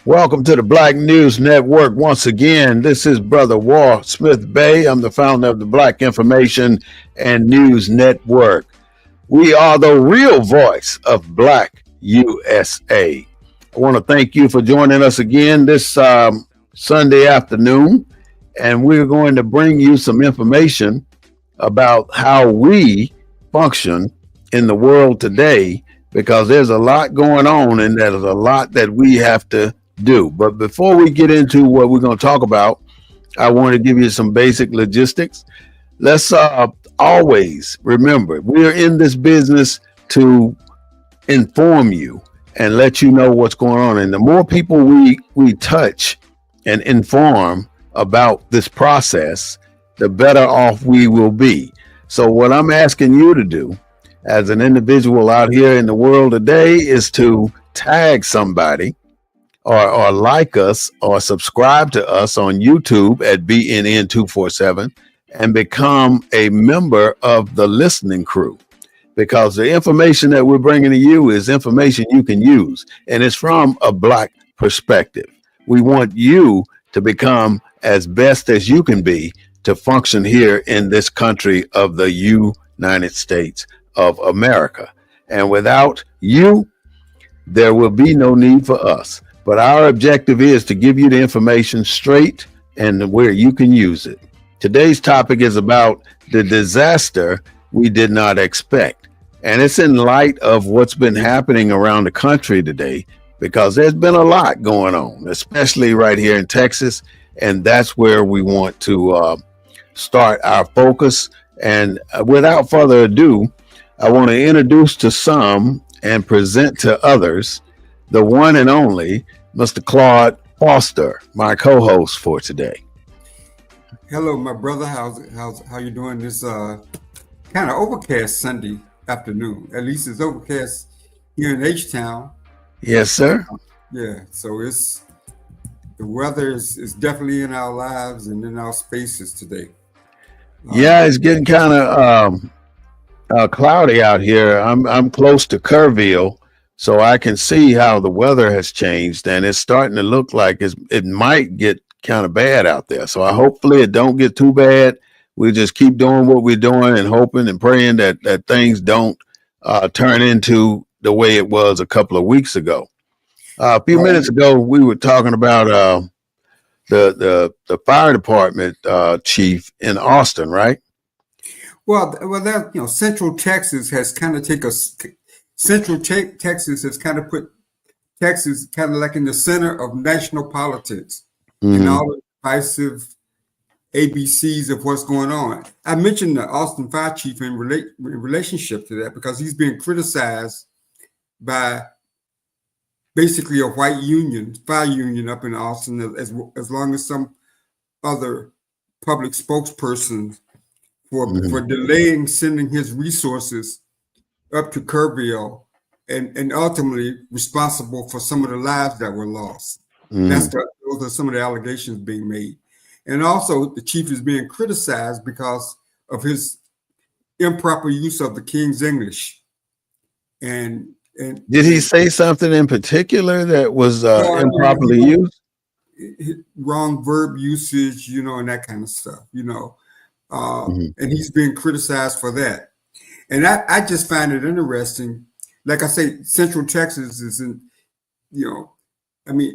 Welcome to the Black News Network. Once again, this is Brother War Smith-Bey. I'm the founder of the Black Information and News Network. We are the real voice of Black USA. I want to thank you for joining us again this Sunday afternoon, and we're going to bring you some information about how we function in the world today, because there's a lot going on and there's a lot that we have to do. But before we get into what we're going to talk about, I want to give you some basic logistics. Let's always remember, we're in this business to inform you and let you know what's going on. And the more people we touch and inform about this process, the better off we will be. So what I'm asking you to do as an individual out here in the world today is to tag somebody or like us or subscribe to us on YouTube at BNN247 and become a member of the listening crew, because the information that we're bringing to you is information you can use, and it's from a Black perspective. We want you to become as best as you can be to function here in this country of the United States of America. And without you, there will be no need for us. But our objective is to give you the information straight and where you can use it. Today's topic is about the disaster we did not expect. And it's in light of what's been happening around the country today, because there's been a lot going on, especially right here in Texas. And that's where we want to start our focus. And without further ado, I want to introduce to some and present to others the one and only Mr. Claude Foster, my co-host for today. Hello, my brother. How you doing this kind of overcast Sunday afternoon? At least it's overcast here in H-Town. Yes, sir. Yeah, so the weather is definitely in our lives and in our spaces today. Yeah, it's getting kind of cloudy out here. I'm close to Kerrville, so I can see how the weather has changed, and it's starting to look like it might get kind of bad out there. So hopefully it don't get too bad. We just keep doing what we're doing and hoping and praying that things don't turn into the way it was a couple of weeks ago. A few minutes ago, we were talking about the fire department chief in Austin, right? Well, that Central Texas has kind of Texas has kind of put Texas kind of like in the center of national politics and all the divisive ABCs of what's going on. I mentioned the Austin fire chief in relationship to that because he's being criticized by basically a white fire union up in Austin, as long as some other public spokesperson for delaying sending his resources up to Kerrville and ultimately responsible for some of the lives that were lost. Those are some of the allegations being made. And also the chief is being criticized because of his improper use of the King's English. And did he say something in particular that was improperly used? Wrong verb usage, and that kind of stuff, and he's being criticized for that. And I just find it interesting. Like I say, Central Texas isn't,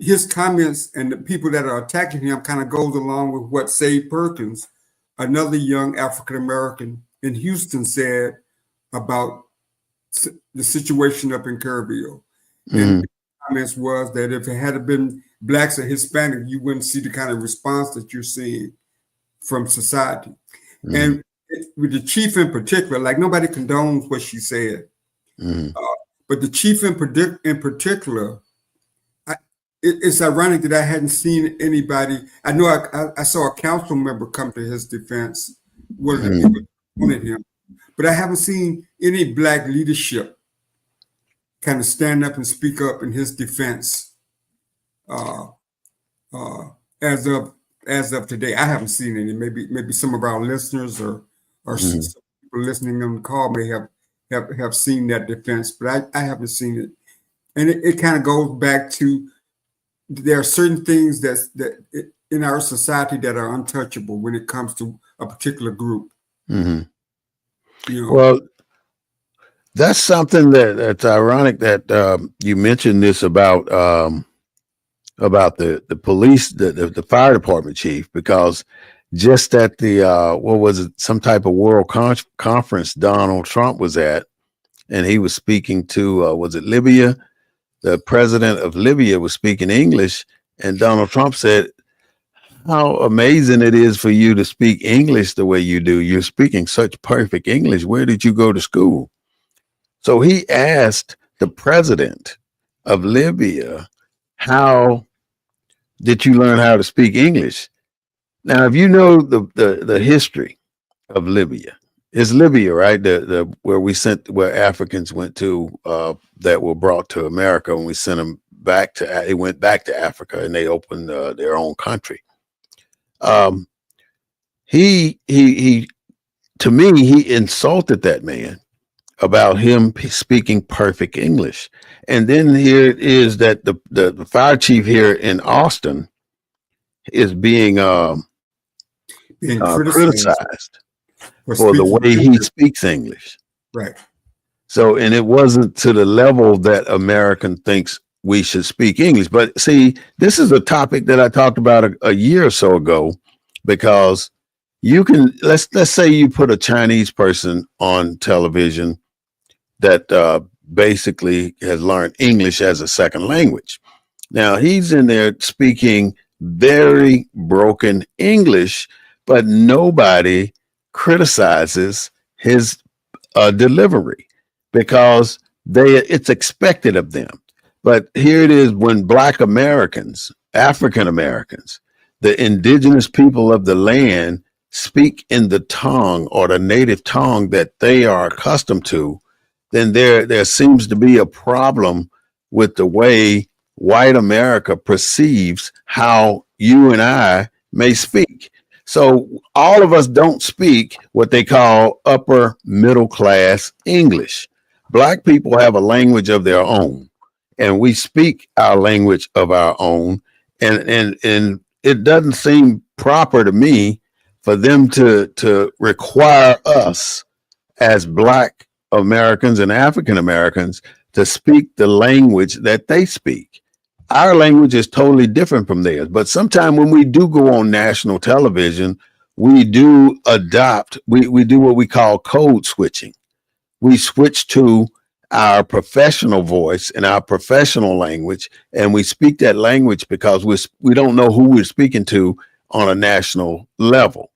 his comments and the people that are attacking him kind of goes along with what Sade Perkins, another young African-American in Houston, said about the situation up in Kerrville. And the comments was that if it had been Blacks or Hispanic, you wouldn't see the kind of response that you're seeing from society. And with the chief in particular, like nobody condones what she said, but the chief in particular, it's ironic that I hadn't seen anybody. I know I saw a council member come to his defense, one of the people wanted him, but I haven't seen any Black leadership kind of stand up and speak up in his defense as of today. I haven't seen any. Maybe some of our listeners or some people listening on the call may have seen that defense, but I haven't seen it. And it kind of goes back to there are certain things that in our society that are untouchable when it comes to a particular group. Mm-hmm. You know, Well, that's something that's ironic that you mentioned this about the police, the fire department chief, because just at the what was it, some type of world conference Donald Trump was at, and he was speaking to was it Libya? The president of Libya was speaking English, and Donald Trump said, "How amazing it is for you to speak English the way you do. You're speaking such perfect English. Where did you go to school?" So he asked the president of Libya, "How did you learn how to speak English?" Now, if you know the history of Libya, it's Libya, right? The where Africans went to that were brought to America, and we sent them back to. They went back to Africa, and they opened their own country. He to me, he insulted that man about him speaking perfect English. And then here it is that the fire chief here in Austin is being criticized for the way he speaks English. Right. So, and it wasn't to the level that American thinks we should speak English. But see, this is a topic that I talked about a year or so ago, because you can, let's say you put a Chinese person on television that basically has learned English as a second language. Now he's in there speaking very broken English, but nobody criticizes his delivery because it's expected of them. But here it is when Black Americans, African Americans, the indigenous people of the land speak in the tongue or the native tongue that they are accustomed to, then there seems to be a problem with the way white America perceives how you and I may speak. So all of us don't speak what they call upper middle class English. Black people have a language of their own, and we speak our language of our own. And it doesn't seem proper to me for them to require us as Black Americans and African Americans to speak the language that they speak. Our language is totally different from theirs. But sometimes when we do go on national television, we do adopt, we do what we call code switching. We switch to our professional voice and our professional language, and we speak that language because we don't know who we're speaking to on a national level.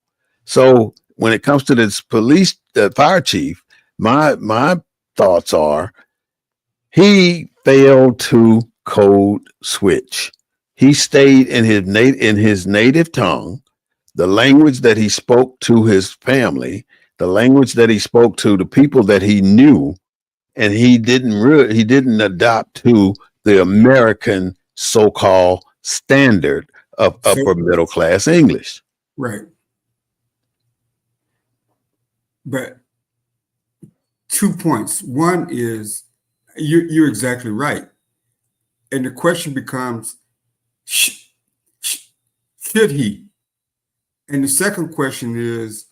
So when it comes to this fire chief, my thoughts are he failed to code switch. He stayed in his native tongue, the language that he spoke to his family, the language that he spoke to the people that he knew, and he didn't adopt to the American so-called standard of upper middle class English. Right. But 2 points. One is you're exactly right. And the question becomes, should he? And the second question is,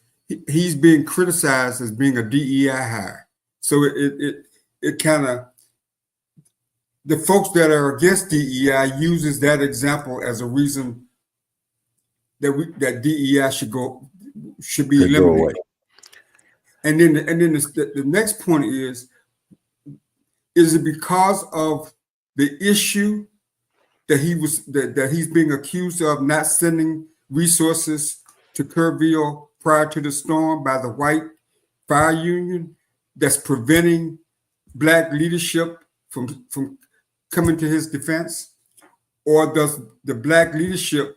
he's being criticized as being a DEI hire. So it kind of, the folks that are against DEI uses that example as a reason that DEI should be eliminated. And then the next point is it because of the issue that he's being accused of not sending resources to Kerrville prior to the storm by the white fire union that's preventing Black leadership from coming to his defense? Or does the Black leadership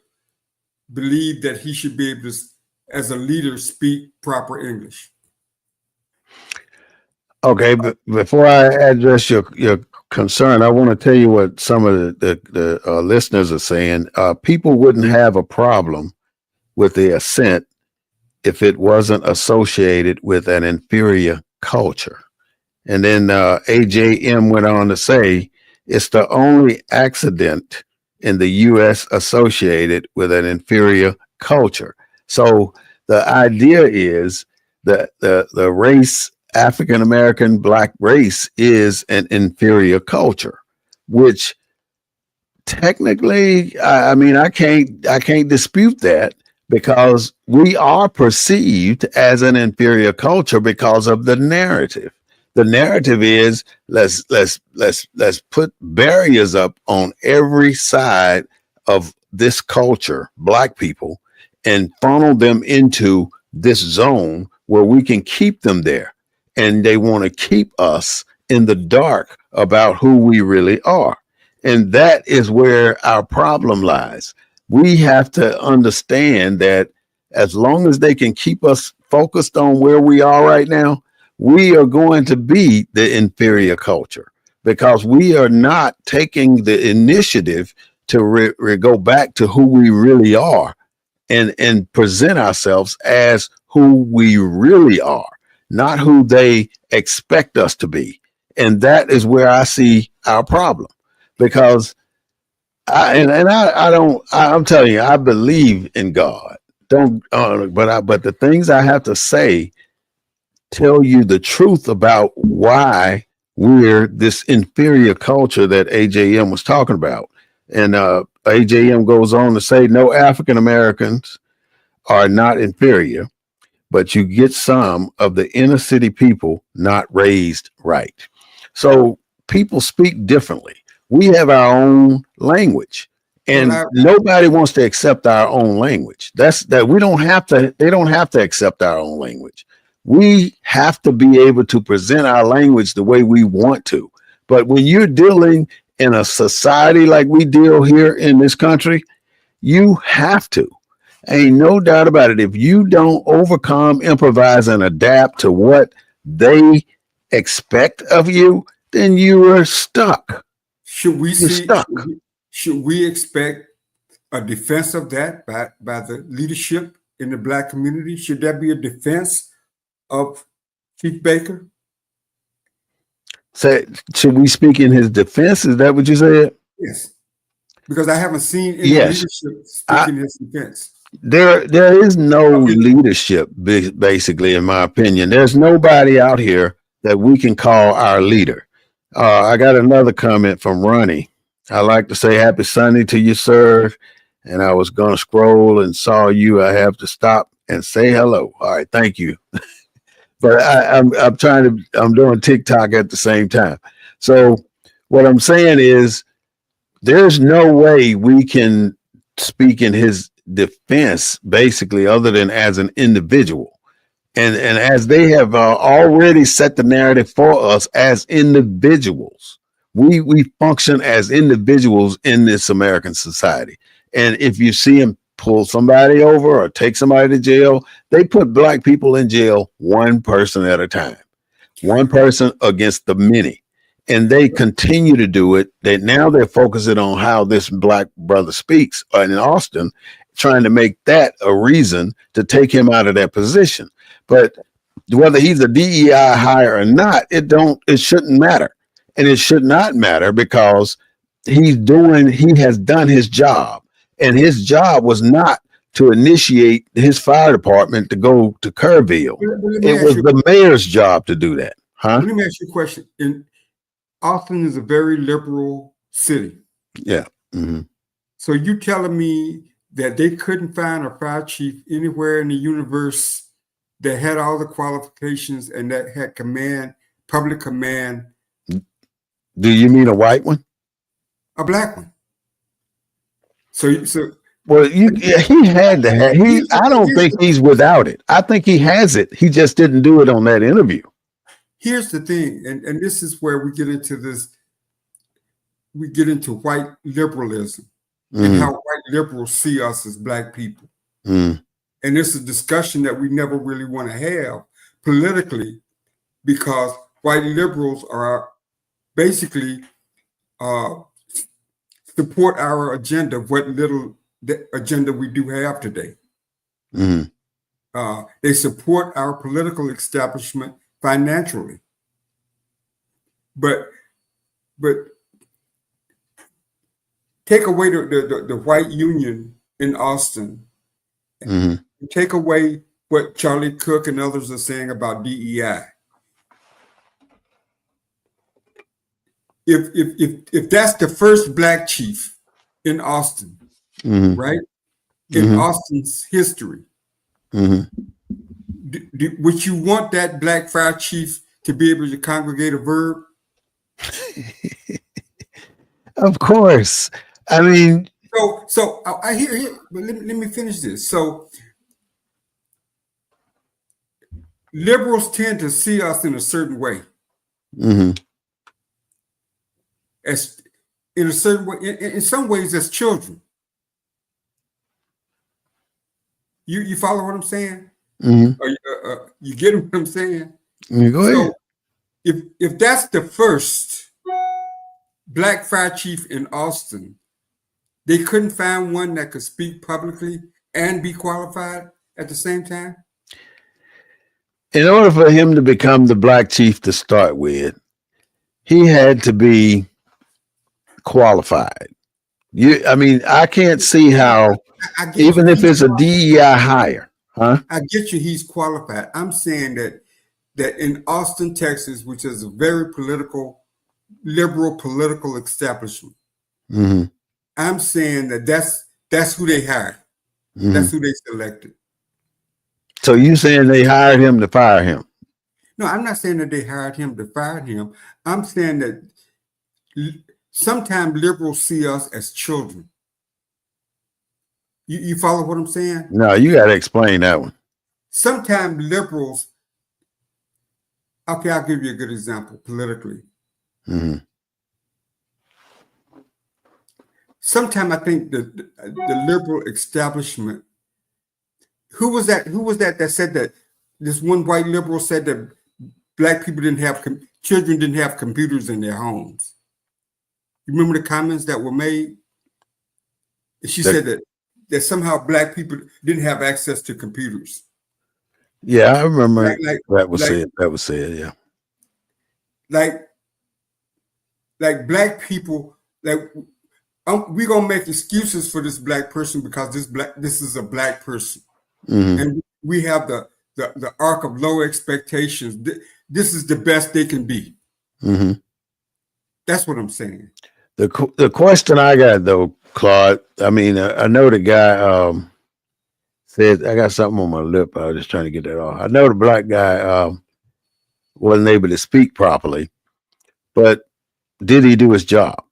believe that he should be able to, as a leader, speak proper English? Okay, but before I address your concern, I want to tell you what some of the listeners are saying. People wouldn't have a problem with the assent if it wasn't associated with an inferior culture. And then AJM went on to say, it's the only accident in the U.S. associated with an inferior culture. So the idea is that the race, African American Black race, is an inferior culture, which technically, I mean, I can't dispute that, because we are perceived as an inferior culture because of the narrative. The narrative is let's put barriers up on every side of this culture, Black people, and funnel them into this zone where we can keep them there. And they want to keep us in the dark about who we really are. And that is where our problem lies. We have to understand that as long as they can keep us focused on where we are right now, we are going to be the inferior culture, because we are not taking the initiative to go back to who we really are, and present ourselves as who we really are, not who they expect us to be. And that is where I see our problem, because I'm telling you, I believe in God. Don't, but the things I have to say tell you the truth about why we're this inferior culture that AJM was talking about. And AJM goes on to say, no, African Americans are not inferior, but you get some of the inner city people not raised right. So people speak differently. We have our own language, and nobody wants to accept our own language. We don't have to, they don't have to accept our own language. We have to be able to present our language the way we want to. But when you're dealing in a society like we deal here in this country, you have to. Ain't no doubt about it. If you don't overcome, improvise, and adapt to what they expect of you, then you are stuck. Should we expect a defense of that by the leadership in the Black community? Should there be a defense of Chief Baker? So, should we speak in his defense? Is that what you said? Yes, because I haven't seen any leadership speak in his defense. There is no leadership, basically, in my opinion. There's nobody out here that we can call our leader. I got another comment from Ronnie. I like to say happy Sunday to you, sir. And I was going to scroll and saw you. I have to stop and say hello. All right, thank you. But I'm doing TikTok at the same time. So what I'm saying is, there's no way we can speak in his defense, basically, other than as an individual. And as they have already set the narrative for us as individuals, we function as individuals in this American society. And if you see him pull somebody over or take somebody to jail, they put Black people in jail one person at a time, one person against the many. And they continue to do it. Now they're focusing on how this Black brother speaks in Austin, trying to make that a reason to take him out of that position. But whether he's a DEI hire or not, it shouldn't matter. And it should not matter, because he has done his job. And his job was not to initiate his fire department to go to Kerrville. It was the mayor's job to do that. Huh? Let me ask you a question. Austin is a very liberal city. Yeah. Mm-hmm. So you telling me that they couldn't find a fire chief anywhere in the universe that had all the qualifications and that had public command? Do you mean a white one? A Black one. So well, he had to have. I don't think he's without it. I think he has it. He just didn't do it on that interview. Here's the thing, and this is where we get into this. We get into white liberalism and how white liberals see us as Black people. And this is a discussion that we never really want to have politically, because white liberals are basically support our agenda, what little agenda we do have today. They support our political establishment financially. But take away the white union in Austin, Mm-hmm. take away what Charlie Cook and others are saying about DEI. If that's the first black chief in Austin, Mm-hmm. right? In Austin's history, would you want that black fire chief to be able to congregate a verb? Of course. I mean, so I hear, but let me finish this. So liberals tend to see us in a certain way, as in a certain way, in some ways as children. You follow what I'm saying? You get what I'm saying? Go ahead. If that's the first black fire chief in Austin, they couldn't find one that could speak publicly and be qualified at the same time? In order for him to become the black chief to start with, he had to be qualified. I mean, I can't see how, even if it's a DEI hire, huh? I get you, he's qualified. I'm saying that in Austin, Texas, which is a very liberal political establishment, I'm saying that's who they hired. That's who they selected. So you saying they hired him to fire him? No, I'm not saying that they hired him to fire him. I'm saying that sometimes liberals see us as children. You follow what I'm saying? No, you got to explain that one. Sometimes liberals, okay, I'll give you a good example politically. Sometimes I think the liberal establishment, who was that said that this one white liberal said that black people children didn't have computers in their homes. You remember the comments that were made? She said that somehow black people didn't have access to computers. Yeah, I remember that was said. That was said, yeah. Like black people, we're gonna make excuses for this black person because this is a black person, and we have the arc of low expectations. This is the best they can be. That's what I'm saying. The question I got though, Claude, I mean, I know the guy said, I got something on my lip. I was just trying to get that off. I know the black guy wasn't able to speak properly, but did he do his job?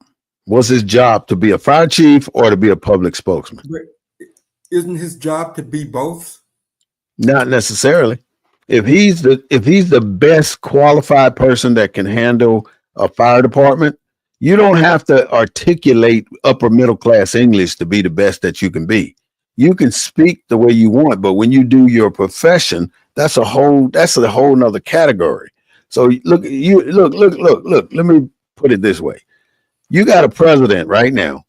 Was his job to be a fire chief or to be a public spokesman? But isn't his job to be both? Not necessarily. If he's the best qualified person that can handle a fire department, you don't have to articulate upper middle class English to be the best that you can be. You can speak the way you want, but when you do your profession, that's a whole nother category. So look. Let me put it this way. You got a president right now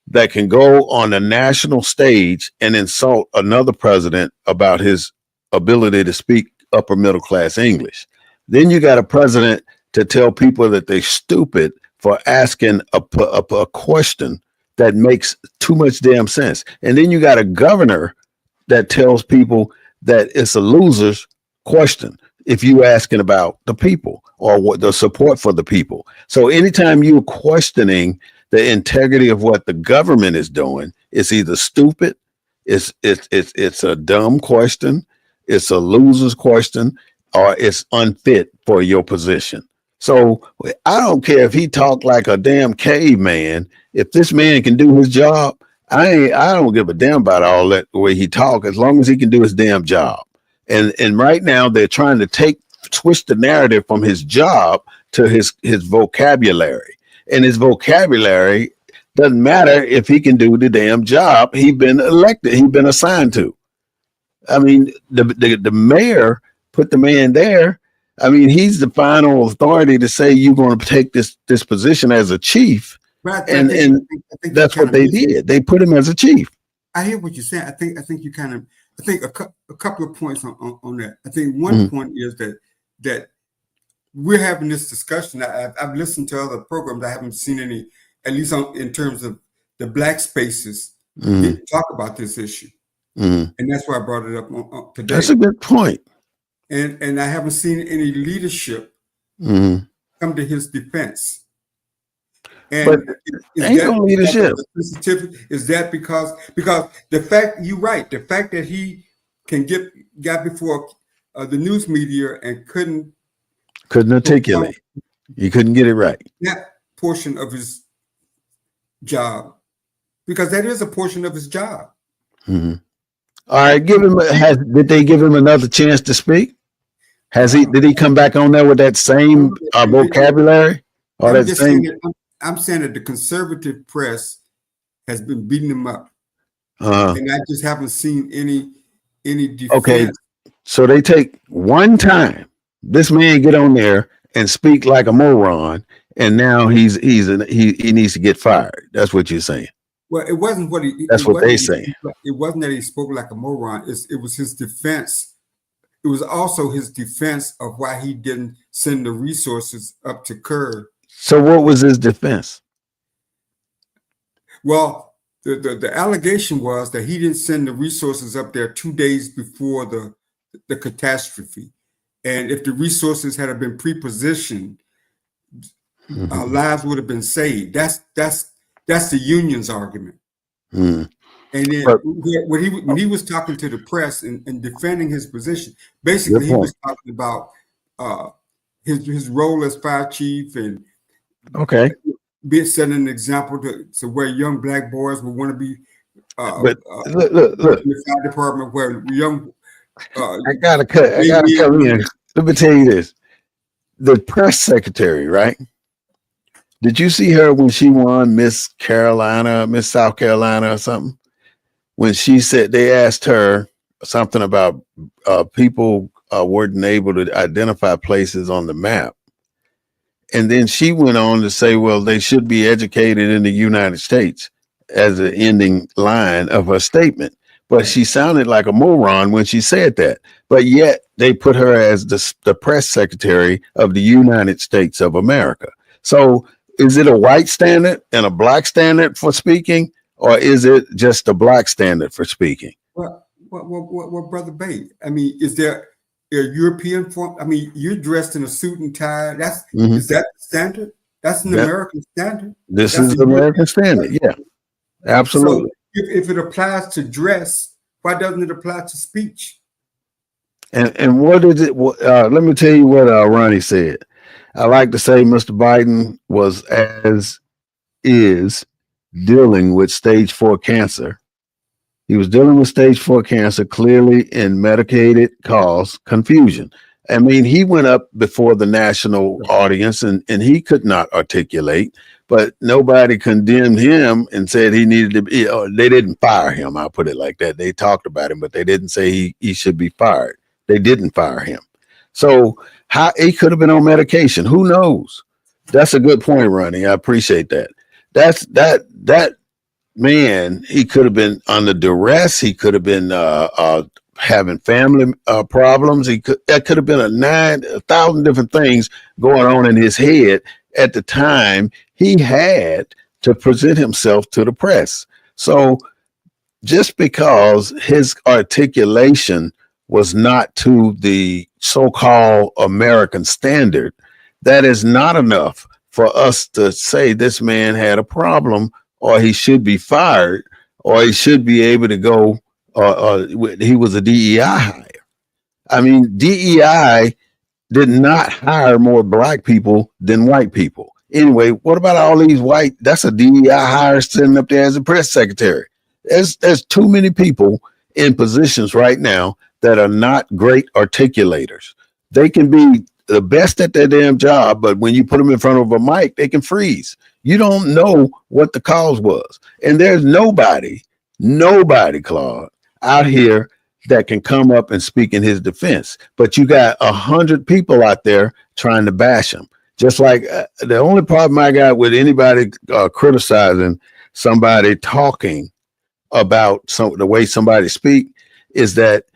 that can go on the national stage and insult another president about his ability to speak upper middle class English. Then you got a president to tell people that they're stupid for asking a question that makes too much damn sense. And then you got a governor that tells people that it's a loser's question if you asking about the people or what the support for the people. So anytime you're questioning the integrity of what the government is doing, it's either stupid, it's a dumb question, it's a loser's question, or it's unfit for your position. So I don't care if he talked like a damn caveman. If this man can do his job, I don't give a damn about all that the way he talk, as long as he can do his damn job. And right now they're trying to twist the narrative from his job to his vocabulary. And his vocabulary doesn't matter if he can do the damn job he's been elected, he's been assigned to. I mean, the mayor put the man there. I mean, he's the final authority to say you're going to take this position as a chief. Right, and I think that's what they did. They put him as a chief. I hear what you're saying. I think you kind of, I think a couple of points on that. I think one point is that we're having this discussion. I've listened to other programs. I haven't seen any, at least in terms of the black spaces didn't talk about this issue. And that's why I brought it up today. That's a good point. And I haven't seen any leadership come to his defense. And but ain't no leadership. Is that because the fact, you're right, the fact that he got before the news media and couldn't articulate, he couldn't get it right. That portion of his job, because that is a portion of his job. All right, did they give him another chance to speak? Did he come back on there with that same vocabulary? Or that same? I'm saying that the conservative press has been beating him up, and I just haven't seen any defense. Okay, so they take one time this man get on there and speak like a moron, and now he needs to get fired. That's what you're saying. Well, it wasn't what he. That's what they say. It wasn't that he spoke like a moron. It was his defense. It was also his defense of why he didn't send the resources up to Kerr. So what was his defense? Well, the allegation was that he didn't send the resources up there 2 days before the catastrophe. And if the resources had been pre-positioned, lives would have been saved. That's the union's argument. And then when he was talking to the press and defending his position, basically he was talking about his role as fire chief and setting an example to where young black boys would want to be look. in the fire department, where young I gotta come in. Let me tell you this. The press secretary, right? Did you see her when she won Miss South Carolina or something? When she said, they asked her something about people weren't able to identify places on the map. And then she went on to say, well, they should be educated in the United States as the ending line of her statement. But she sounded like a moron when she said that. But yet they put her as the press secretary of the United States of America. So is it a white standard and a black standard for speaking, or is it just a black standard for speaking? Well, Brother Bey, I mean, is there a European form? I mean, you're dressed in a suit and tie. Is that the standard? That's an American standard. This is the American standard. Yeah, absolutely. So if it applies to dress, why doesn't it apply to speech? And what is it? Let me tell you what Ronnie said. I like to say Mr. Biden is dealing with stage 4 cancer. He was dealing with stage 4 cancer, clearly in medicated cause confusion. I mean, he went up before the national audience and he could not articulate, but nobody condemned him and said he needed to be, they didn't fire him. I'll put it like that. They talked about him, but they didn't say he should be fired. They didn't fire him. So how he could have been on medication. Who knows? That's a good point, Ronnie. I appreciate that. That man, he could have been under duress. He could have been having family problems. That could have been 1,000 different things going on in his head at the time he had to present himself to the press. So just because his articulation was not to the so-called American standard, that is not enough for us to say this man had a problem, or he should be fired, or he should be able to go, he was a DEI hire. I mean, DEI did not hire more black people than white people. Anyway, what about all these white? That's a DEI hire sitting up there as a press secretary. There's too many people in positions right now that are not great articulators. They can be the best at their damn job, but when you put them in front of a mic, they can freeze. You don't know what the cause was. And there's nobody, Claude, out here that can come up and speak in his defense. But you got 100 people out there trying to bash him. Just like the only problem I got with anybody criticizing somebody talking about the way somebody speak is that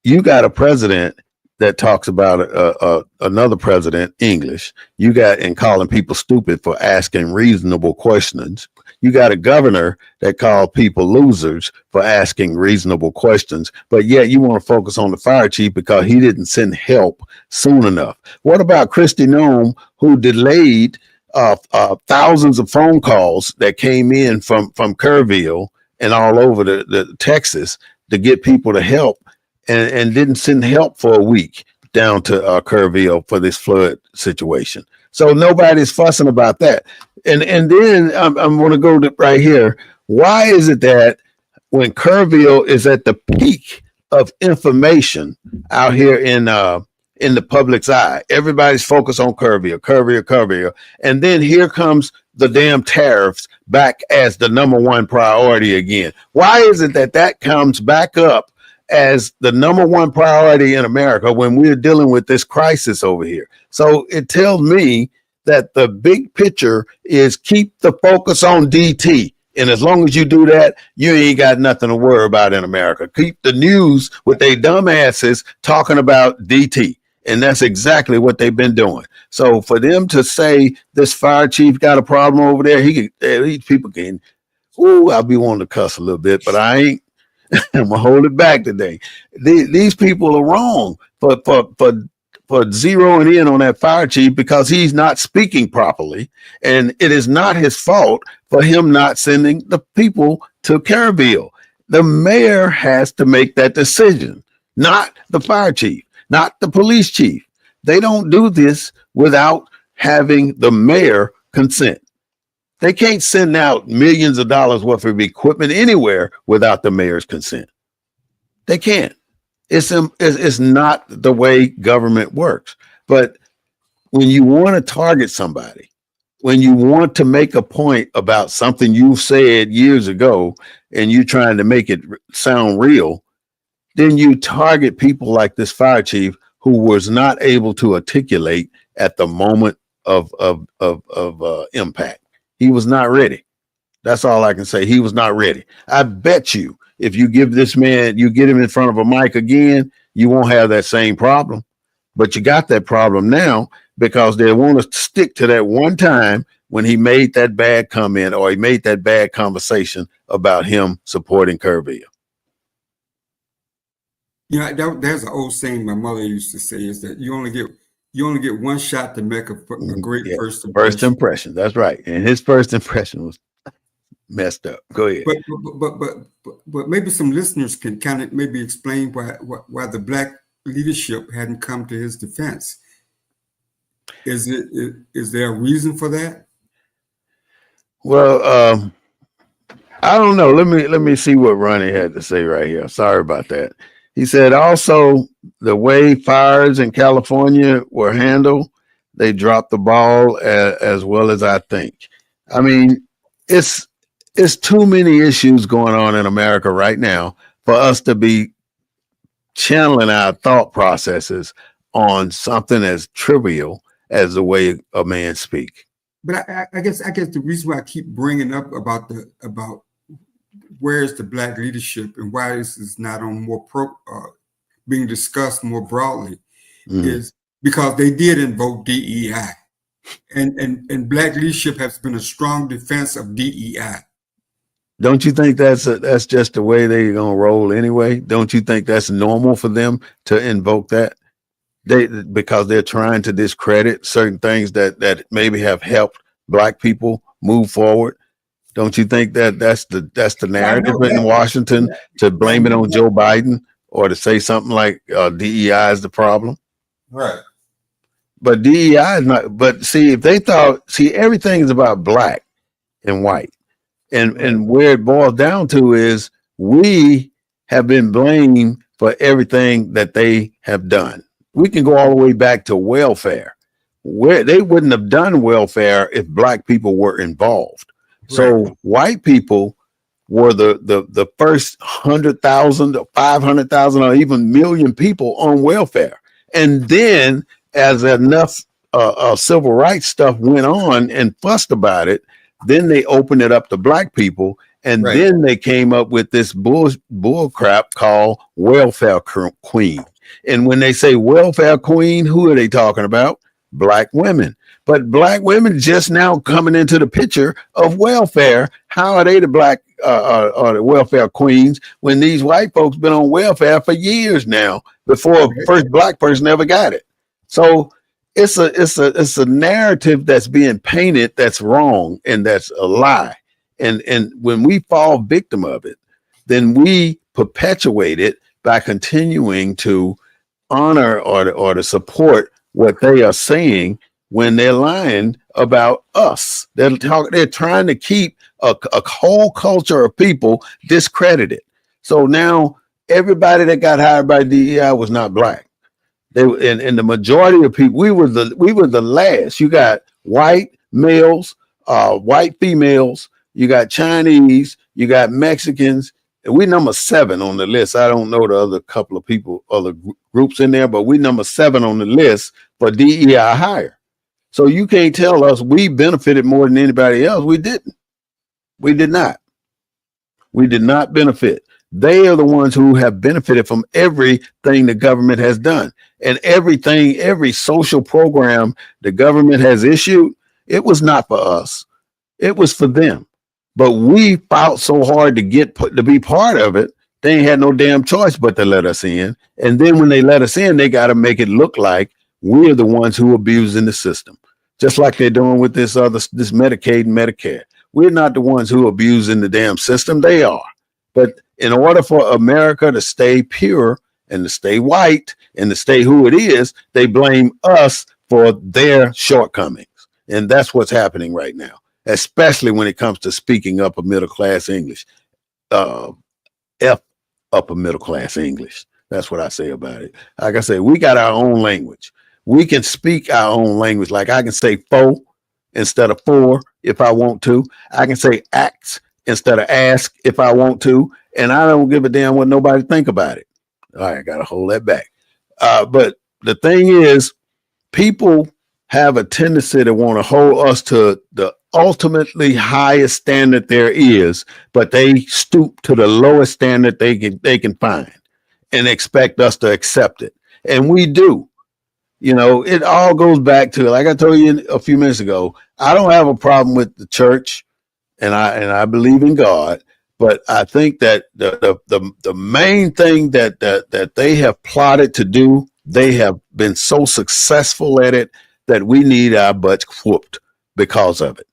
you got a president that talks about another president English. You got and calling people stupid for asking reasonable questions. you got a governor that called people losers for asking reasonable questions, but yet you want to focus on the fire chief because he didn't send help soon enough. What about Christy Nome, who delayed thousands of phone calls that came in from Kerrville and all over the Texas to get people to help, and didn't send help for a week down to Kerrville for this flood situation? So nobody's fussing about that. And then I'm going to go to right here. Why is it that when Kerrville is at the peak of information out here in the public's eye, everybody's focused on Kerrville, and then here comes the damn tariffs back as the number one priority again? Why is it that comes back up as the number one priority in America when we're dealing with this crisis over here? So it tells me that the big picture is keep the focus on DT. And as long as you do that, you ain't got nothing to worry about in America. Keep the news with they dumbasses talking about DT. And that's exactly what they've been doing. So for them to say this fire chief got a problem over there, these people can, I'll be wanting to cuss a little bit, but I ain't. I'm gonna hold it back today. These people are wrong for zeroing in on that fire chief because he's not speaking properly, and it is not his fault for him not sending the people to Kerrville. The mayor has to make that decision, not the fire chief, not the police chief. They don't do this without having the mayor consent. They can't send out millions of dollars worth of equipment anywhere without the mayor's consent. They can't. It's not the way government works. But when you want to target somebody, when you want to make a point about something you said years ago and you're trying to make it sound real, then you target people like this fire chief who was not able to articulate at the moment of impact. He was not ready. That's all I can say. He was not ready. I bet you if you give this man, you get him in front of a mic again, you won't have that same problem. But you got that problem now because they want to stick to that one time when he made that bad comment or he made that bad conversation about him supporting Kerrville. You know, there's an old saying my mother used to say is that you only get one shot to make a great first impression. First impression. That's right. And his first impression was messed up. Go ahead. But maybe some listeners can kind of maybe explain why the black leadership hadn't come to his defense. Is there a reason for that? Well, I don't know. Let me see what Ronnie had to say right here. Sorry about that. He said also the way fires in California were handled, they dropped the ball as well as I think. I mean, it's too many issues going on in America right now for us to be channeling our thought processes on something as trivial as the way a man speaks. But I guess the reason why I keep bringing up about where's the black leadership and why this is not on more being discussed more broadly is because they did invoke DEI, and black leadership has been a strong defense of DEI. Don't you think that's just the way they're gonna roll anyway? Don't you think that's normal for them to invoke that? Because they're trying to discredit certain things that maybe have helped black people move forward. Don't you think that's the narrative in Washington to blame it on Joe Biden or to say something like DEI is the problem? Right. But DEI is not. But see, if they thought, everything is about black and white, and where it boils down to is we have been blamed for everything that they have done. We can go all the way back to welfare, where they wouldn't have done welfare if black people were involved. So white people were the first 100,000 or 500,000 or even million people on welfare. And then as enough civil rights stuff went on and fussed about it, then they opened it up to black people. And then they came up with this bull crap called welfare queen. And when they say welfare queen, who are they talking about? Black women. But black women just now coming into the picture of welfare. How are they the black or the welfare queens when these white folks been on welfare for years now before first black person ever got it? So it's a narrative that's being painted that's wrong and that's a lie. And when we fall victim of it, then we perpetuate it by continuing to honor or to support what they are saying when they're lying about us. They're trying to keep a whole culture of people discredited. So now everybody that got hired by DEI was not black. They and the majority of people, we were the last. You got white males, white females, you got Chinese, you got Mexicans. And we number 7 on the list. I don't know the other couple of people, other groups in there, but we number 7 on the list for DEI hire. So you can't tell us we benefited more than anybody else. We didn't. We did not. We did not benefit. They are the ones who have benefited from everything the government has done. And every social program the government has issued, it was not for us. It was for them. But we fought so hard to be part of it, they ain't had no damn choice but to let us in. And then when they let us in, they got to make it look like we're the ones who are abusing the system, just like they're doing with this Medicaid and Medicare. We're not the ones who are abusing the damn system. They are. But in order for America to stay pure and to stay white and to stay who it is, they blame us for their shortcomings. And that's what's happening right now, especially when it comes to speaking upper middle class English, upper middle class English. That's what I say about it. Like I say, we got our own language. We can speak our own language. Like I can say "fo" instead of "for" if I want to. I can say "ask" instead of "ask" if I want to. And I don't give a damn what nobody think about it. All right, I got to hold that back. But the thing is, people have a tendency to want to hold us to the ultimately highest standard there is, but they stoop to the lowest standard they can find and expect us to accept it. And we do. You know, it all goes back to, like I told you a few minutes ago, I don't have a problem with the church, and I believe in God, but I think that the main thing that they have plotted to do, they have been so successful at it that we need our butts whooped because of it.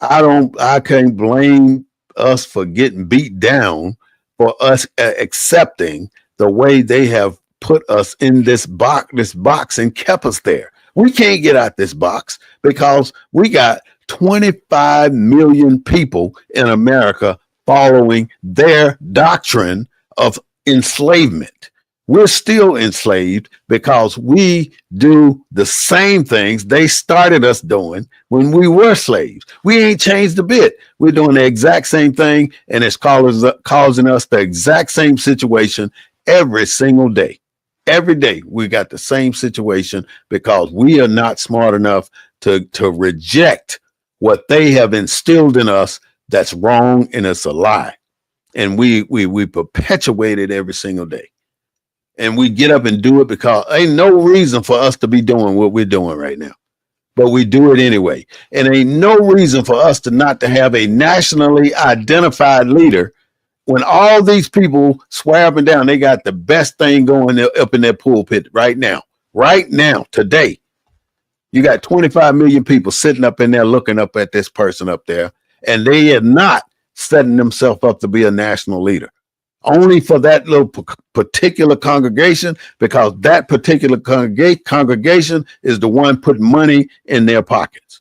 I can't blame us for getting beat down for us accepting the way they have put us in this box and kept us there. We can't get out this box because we got 25 million people in America following their doctrine of enslavement. We're still enslaved because we do the same things they started us doing when we were slaves. We ain't changed a bit. We're doing the exact same thing, and it's causing us the exact same situation every single day. Every day we got the same situation because we are not smart enough to reject what they have instilled in us that's wrong and it's a lie. And we perpetuate it every single day. And we get up and do it because ain't no reason for us to be doing what we're doing right now. But we do it anyway. And ain't no reason for us to not to have a nationally identified leader when all these people swear up and down they got the best thing going up in their pulpit right now, today. You got 25 million people sitting up in there looking up at this person up there, and they are not setting themselves up to be a national leader. Only for that little particular congregation, because that particular congregation is the one putting money in their pockets.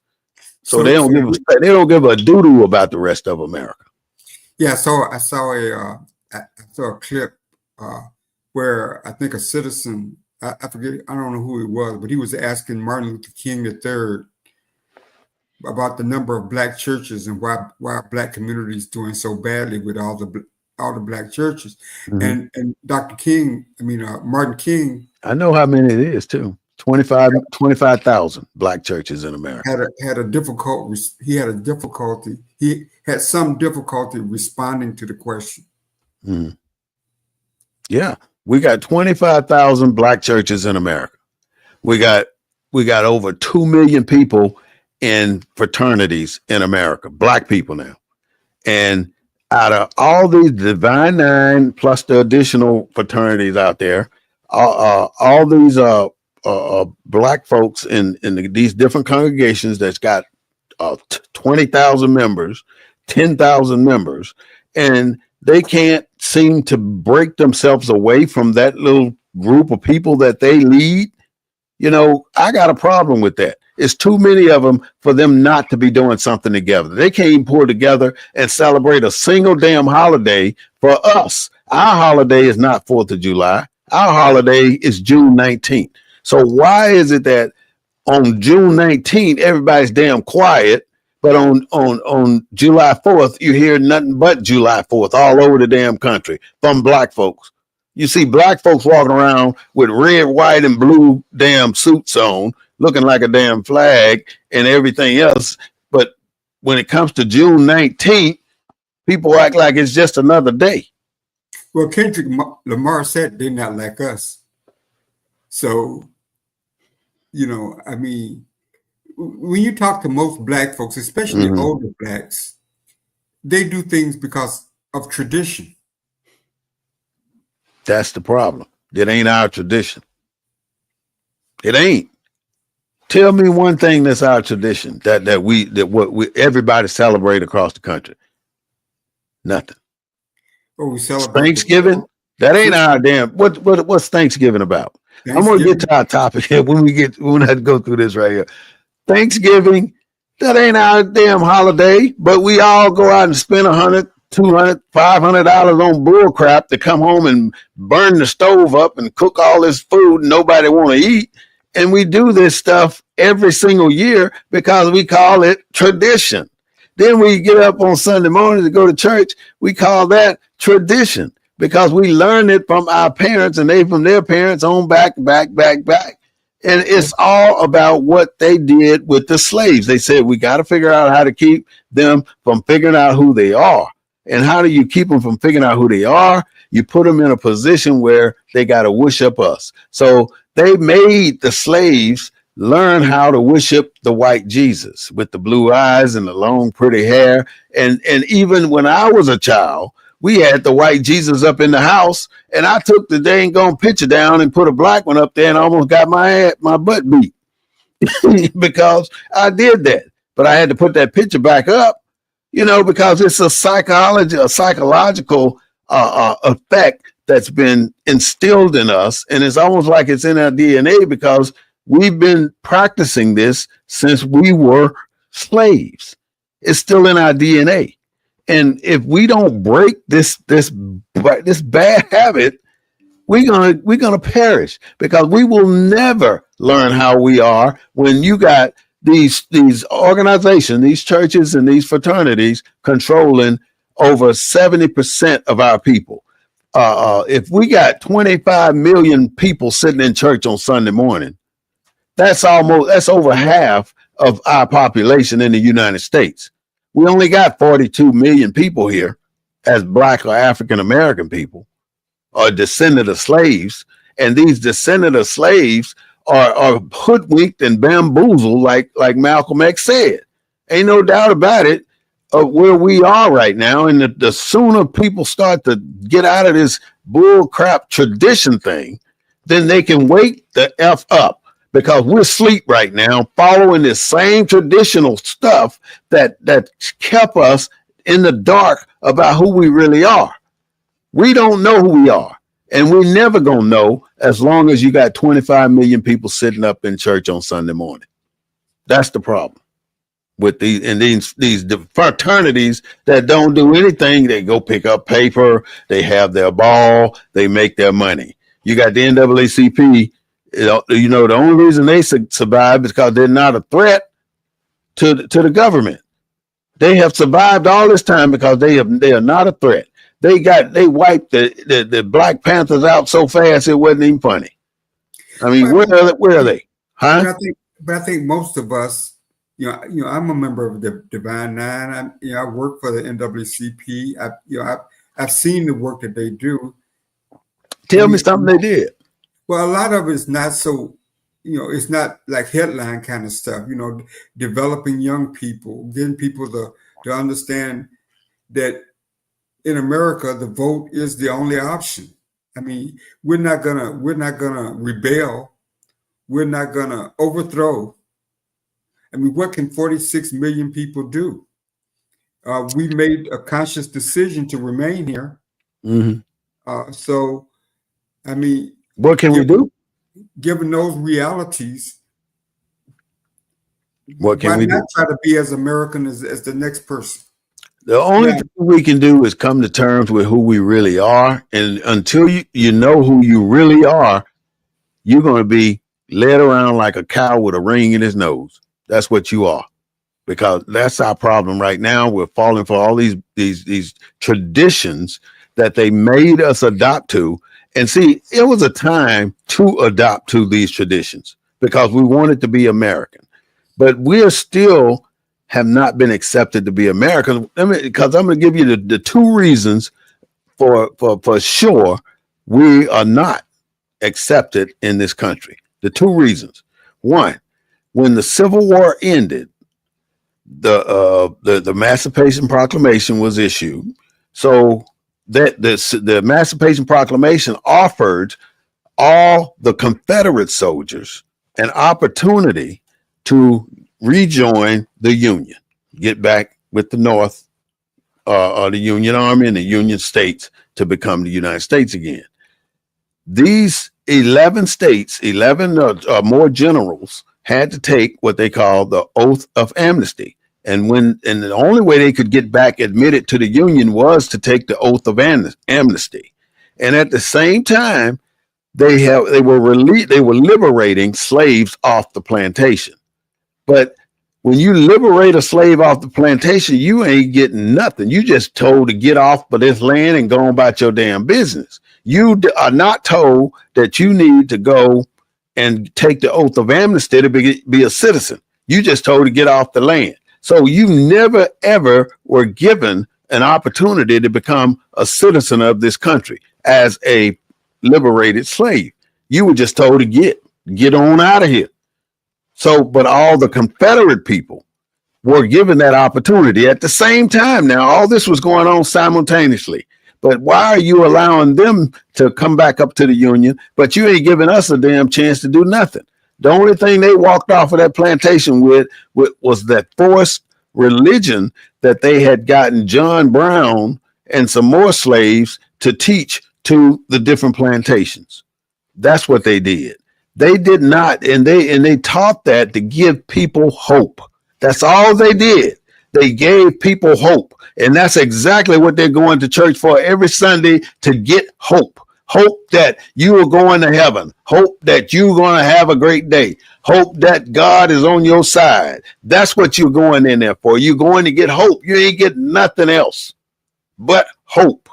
So they don't give a doo-doo about the rest of America. Yeah, so I saw a clip where I think a citizen, I forget, I don't know who he was, but he was asking Martin Luther King III about the number of black churches and why black communities doing so badly with all the black churches. Mm-hmm. And Dr. King, Martin King. I know how many it is too. 25,000 black churches in America. He had some difficulty responding to the question. Mm-hmm. Yeah, we got 25,000 black churches in America. We got over 2 million people in fraternities in America, black people now. And out of all these Divine Nine plus the additional fraternities out there, all these black folks in these different congregations that's got 20,000 members, 10,000 members, and they can't seem to break themselves away from that little group of people that they lead. You know, I got a problem with that. It's too many of them for them not to be doing something together. They can't even pull together and celebrate a single damn holiday for us. Our holiday is not 4th of July. Our holiday is June 19th. So why is it that on June 19th, everybody's damn quiet, but on July 4th, you hear nothing but July 4th all over the damn country from black folks? You see black folks walking around with red, white, and blue damn suits on, looking like a damn flag and everything else. But when it comes to June 19th, people act like it's just another day. Well, Kendrick Lamar said they're not like us. So, you know, I mean, when you talk to most black folks, especially older blacks, they do things because of tradition. That's the problem. It ain't our tradition. It ain't. Tell me one thing that's our tradition that everybody celebrate across the country. Nothing. Oh, we celebrate Thanksgiving. That ain't our damn. What's Thanksgiving about? I'm gonna get to our topic here when we have to go through this right here. Thanksgiving. That ain't our damn holiday, but we all go out and spend $100, $200, $500 on bull crap to come home and burn the stove up and cook all this food nobody want to eat. And we do this stuff every single year because we call it tradition. Then we get up on Sunday morning to go to church. We call that tradition because we learned it from our parents and they from their parents on back. And it's all about what they did with the slaves. They said, we got to figure out how to keep them from figuring out who they are. And how do you keep them from figuring out who they are? You put them in a position where they got to worship us. So they made the slaves learn how to worship the white Jesus with the blue eyes and the long, pretty hair. And even when I was a child, we had the white Jesus up in the house, and I took the dang gone picture down and put a black one up there and almost got my butt beat because I did that. But I had to put that picture back up, you know, because it's a psychological effect that's been instilled in us. And it's almost like it's in our DNA because we've been practicing this since we were slaves. It's still in our DNA. And if we don't break this bad habit, we're gonna perish because we will never learn how we are when you got these organizations, these churches and these fraternities controlling over 70% of our people. If we got 25 million people sitting in church on Sunday morning, that's over half of our population in the United States. We only got 42 million people here as Black or African American people or descendant of slaves. And these descendant of slaves are hoodwinked and bamboozled, like Malcolm X said. Ain't no doubt about it of where we are right now. And the sooner people start to get out of this bull crap tradition thing, then they can wake the F up. Because we're asleep right now, following this same traditional stuff that kept us in the dark about who we really are. We don't know who we are, and we're never gonna know as long as you got 25 million people sitting up in church on Sunday morning. That's the problem with these fraternities that don't do anything. They go pick up paper, they have their ball, they make their money. You got the NAACP. You know, the only reason they survive is because they're not a threat to the government. They have survived all this time because they are not a threat. They wiped the Black Panthers out so fast it wasn't even funny. I mean, where are they? Huh? But I think most of us, you know, I'm a member of the Divine Nine. I work for the NAACP. I've seen the work that they do. Tell me something they did. Well, a lot of it's not so, it's not like headline kind of stuff. Developing young people, getting people to understand that in America the vote is the only option. I mean, we're not gonna rebel. We're not gonna overthrow. I mean, what can 46 million people do? We made a conscious decision to remain here. So, I mean, what can we do? Given those realities, what can why we not do? Try to be as American as the next person? The only thing we can do is come to terms with who we really are. And until you know who you really are, you're going to be led around like a cow with a ring in his nose. That's what you are. Because that's our problem right now. We're falling for all these traditions that they made us adopt to. And see, it was a time to adopt to these traditions because we wanted to be American. But we're still have not been accepted to be American. Because I'm going to give you the two reasons for sure we are not accepted in this country. The two reasons. One, when the Civil War ended, the Emancipation Proclamation was issued. So that the Emancipation Proclamation offered all the Confederate soldiers an opportunity to rejoin the Union, get back with the North, or the Union Army and the Union States to become the United States again. These 11 states, 11 or more generals had to take what they call the oath of amnesty. And the only way they could get back admitted to the Union was to take the oath of amnesty. And at the same time, they were liberating slaves off the plantation. But when you liberate a slave off the plantation, you ain't getting nothing. You just told to get off of this land and go about your damn business. You are not told that you need to go and take the oath of amnesty to be a citizen. You just told to get off the land. So you never, ever were given an opportunity to become a citizen of this country as a liberated slave. You were just told to get on out of here. So, but all the Confederate people were given that opportunity at the same time. Now, all this was going on simultaneously. But why are you allowing them to come back up to the Union, but you ain't giving us a damn chance to do nothing? The only thing they walked off of that plantation with was that forced religion that they had gotten John Brown and some more slaves to teach to the different plantations. That's what they did. They did not, and they taught that to give people hope. That's all they did. They gave people hope. And that's exactly what they're going to church for every Sunday, to get hope. Hope that you are going to heaven. Hope that you're going to have a great day. Hope that God is on your side. That's what you're going in there for. You're going to get hope. You ain't getting nothing else but hope.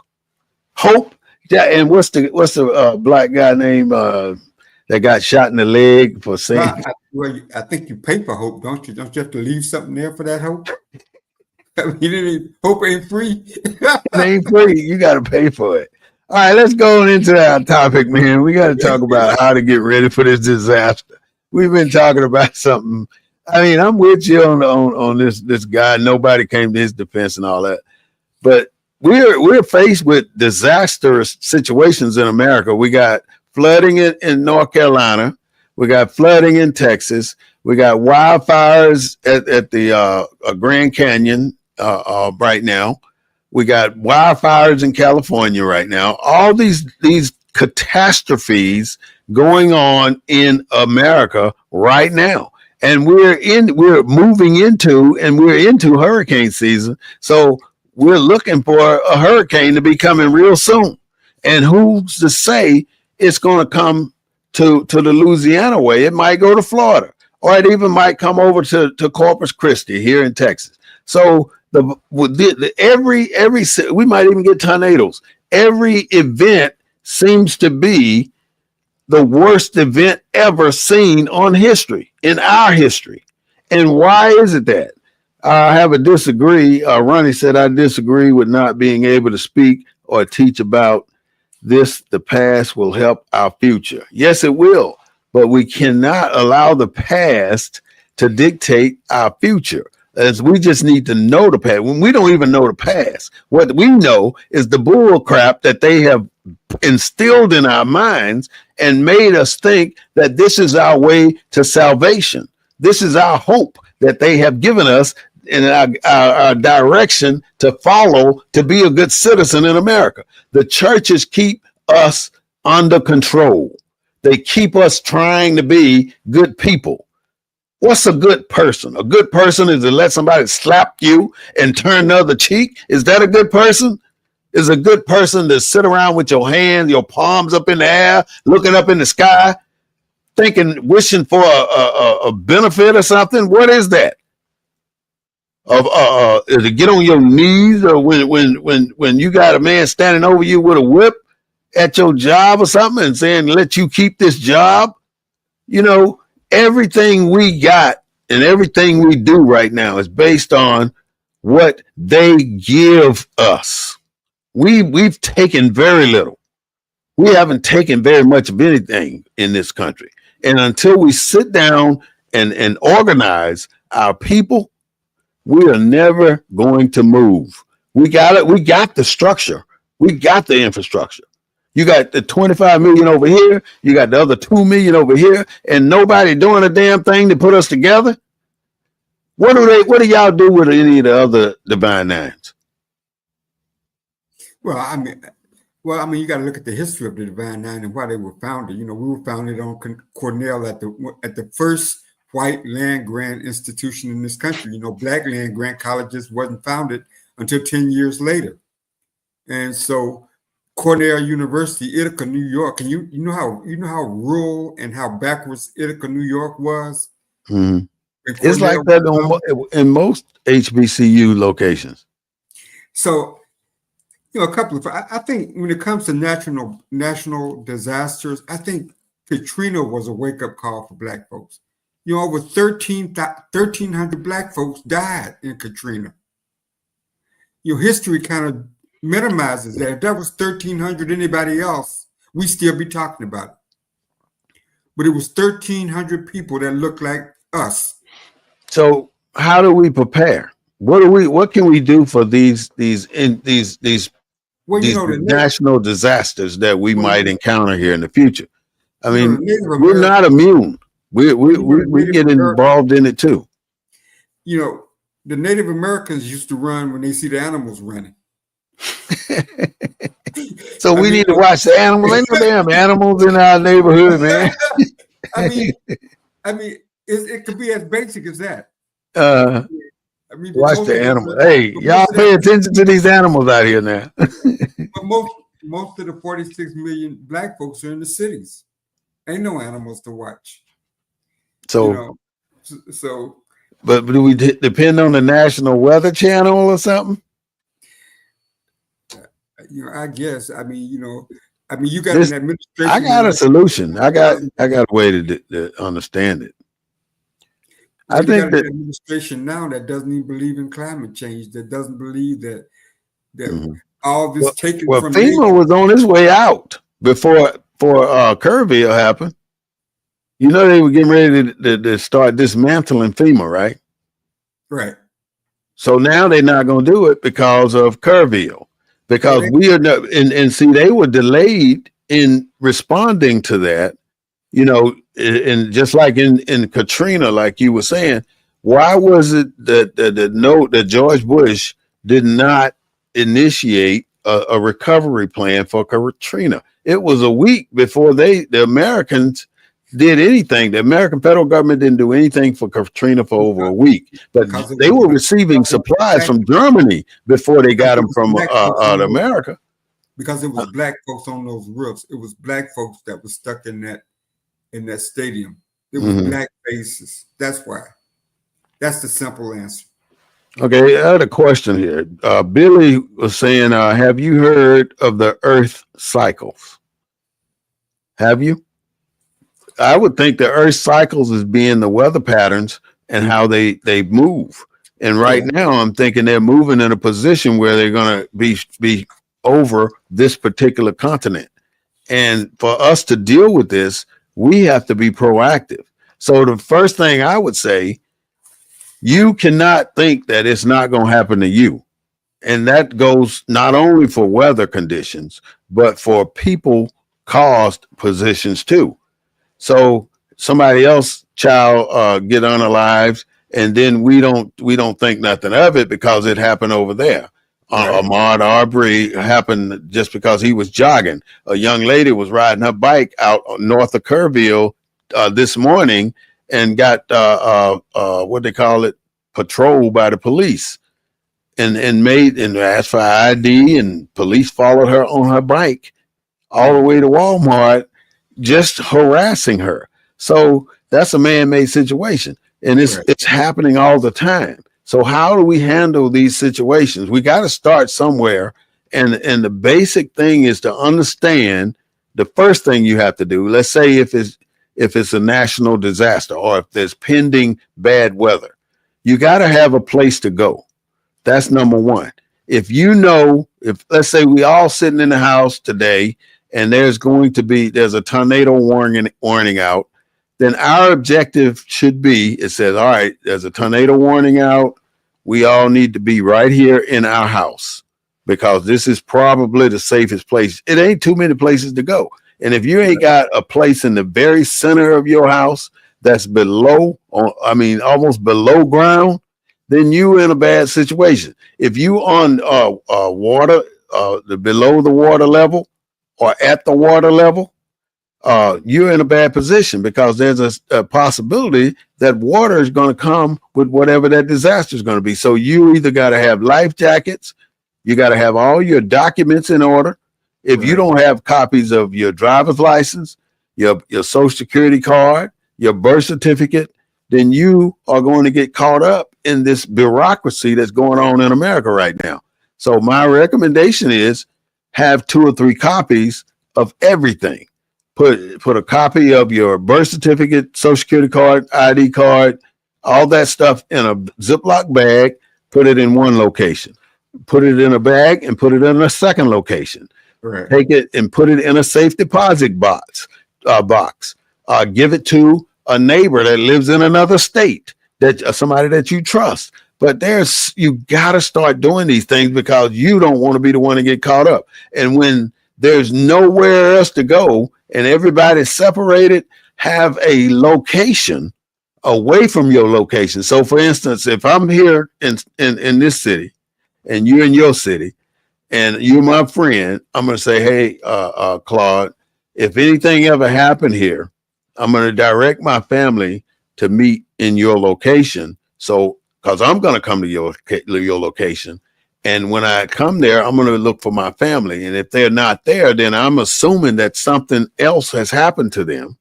Hope. Yeah, and what's the black guy named that got shot in the leg for saying? Well, I think you pay for hope, don't you? Don't you have to leave something there for that hope? I mean, hope ain't free. It ain't free. You got to pay for it. All right, let's go into our topic, man. We got to talk about how to get ready for this disaster. We've been talking about something. I mean, I'm with you on this guy. Nobody came to his defense and all that. But we're faced with disastrous situations in America. We got flooding in North Carolina. We got flooding in Texas. We got wildfires at the Grand Canyon right now. We got wildfires in California right now. All these catastrophes going on in America right now. And we're moving into hurricane season. So we're looking for a hurricane to be coming real soon. And who's to say it's going to come to the Louisiana way? It might go to Florida, or it even might come over to Corpus Christi here in Texas. So every we might even get tornadoes. Every event seems to be the worst event ever seen in our history. And why is it that? I have a disagree. Ronnie said, I disagree with not being able to speak or teach about this. The past will help our future. Yes, it will. but we cannot allow the past to dictate our future. As we just need to know the past. When we don't even know the past, what we know is the bull crap that they have instilled in our minds and made us think that this is our way to salvation. This is our hope that they have given us in our direction to follow to be a good citizen in America. The churches keep us under control. They keep us trying to be good people. What's a good person? A good person is to let somebody slap you and turn the other cheek. Is that a good person? Is a good person to sit around with your hands, your palms up in the air, looking up in the sky, thinking, wishing for a benefit or something? What is that? To get on your knees, or when you got a man standing over you with a whip at your job or something and saying, let you keep this job? You know, everything we got and everything we do right now is based on what they give us. We've taken very little. We haven't taken very much of anything in this country. And until we sit down and organize our people, we are never going to move. We got it. We got the structure. We got the infrastructure. You got the 25 million over here. You got the other 2 million over here, and nobody doing a damn thing to put us together. What do y'all do with any of the other Divine Nines? Well, I mean, you got to look at the history of the Divine Nine and why they were founded. You know, we were founded on Cornell at the first white land grant institution in this country. You know, black land grant colleges wasn't founded until 10 years later, and so Cornell University, Ithaca, New York. And you know how rural and how backwards Ithaca, New York was. Mm-hmm. It's like that in most HBCU locations. So, you know, I think when it comes to national disasters, I think Katrina was a wake-up call for Black folks. You know, over 1,300 Black folks died in Katrina. Your history kind of minimizes that. If that was 1,300 anybody else, we'd still be talking about it. But it was 1,300 people that looked like us. So how do we prepare? What can we do for these national disasters that we might encounter here in the future? I mean, we're not immune. We get involved in it too. You know, the Native Americans used to run when they see the animals running. So we need to watch the animals. Ain't no damn animals in our neighborhood, man. I mean, it could be as basic as that. Watch the animals. Hey, y'all pay attention to these animals out here now. But most of the 46 million Black folks are in the cities. Ain't no animals to watch. So, you know, but do we depend on the National Weather Channel or something? You know, I guess. I mean, you got an administration. I got a solution. I got a way to understand it. I think that administration now that doesn't even believe in climate change, that doesn't believe that all this taken from FEMA was on its way out before Kerrville happened. You know, they were getting ready to start dismantling FEMA, right? Right. So now they're not going to do it because of Kerrville, because we are not, and see, they were delayed in responding to that. You know, and just like in Katrina, like you were saying, why was it that George Bush did not initiate a recovery plan for Katrina? It was a week before the Americans did anything. The American federal government didn't do anything for Katrina for over a week, but they were receiving supplies from Germany before they got them from America. Because it was Black folks on those roofs. It was Black folks that were stuck in that stadium. It was Black faces. That's why. That's the simple answer. Okay, I had a question here. Billy was saying, have you heard of the Earth cycles? Have you? I would think the Earth cycles is being the weather patterns and how they move. And right now, I'm thinking they're moving in a position where they're going to be over this particular continent. And for us to deal with this, We have to be proactive. So the first thing I would say, you cannot think that it's not going to happen to you. And that goes not only for weather conditions, but for people caused positions too. So somebody else child get unalived, and then we don't think nothing of it because it happened over there. Right. Ahmaud Arbery happened just because he was jogging. A young lady was riding her bike out north of Kerrville this morning and got what they call it, patrolled by the police, and asked for ID, and police followed her on her bike all the way to Walmart, just harassing her. So that's a man-made situation, and Right. it's happening all the time. So how do we handle these situations? We got to start somewhere, and the basic thing is to understand the first thing you have to do. Let's say if it's a national disaster or if there's pending bad weather, you got to have a place to go. That's number one. If let's say we all sitting in the house today and there's a tornado warning out, then our objective should be, it says, all right, there's a tornado warning out. We all need to be right here in our house because this is probably the safest place. It ain't too many places to go. And if you ain't got a place in the very center of your house that's almost below ground, then you in a bad situation. If you on water, below the water level or at the water level, you're in a bad position because there's a possibility that water is going to come with whatever that disaster is going to be. So you either got to have life jackets, you got to have all your documents in order. If you don't have copies of your driver's license, your social security card, your birth certificate, then you are going to get caught up in this bureaucracy that's going on in America right now. So my recommendation is have 2 or 3 copies of everything. Put a copy of your birth certificate, social security card, ID card, all that stuff in a Ziploc bag, put it in one location. Put it in a bag and put it in a second location. Right. Take it and put it in a safe deposit box. Give it to a neighbor that lives in another state, that somebody that you trust. But you got to start doing these things because you don't want to be the one to get caught up. And when there's nowhere else to go and everybody's separated, have a location away from your location. So for instance, if I'm here in this city and you're in your city and you're my friend, I'm going to say, hey, Claude, if anything ever happened here, I'm going to direct my family to meet in your location. So, because I'm going to come to your location. And when I come there, I'm going to look for my family. And if they're not there, then I'm assuming that something else has happened to them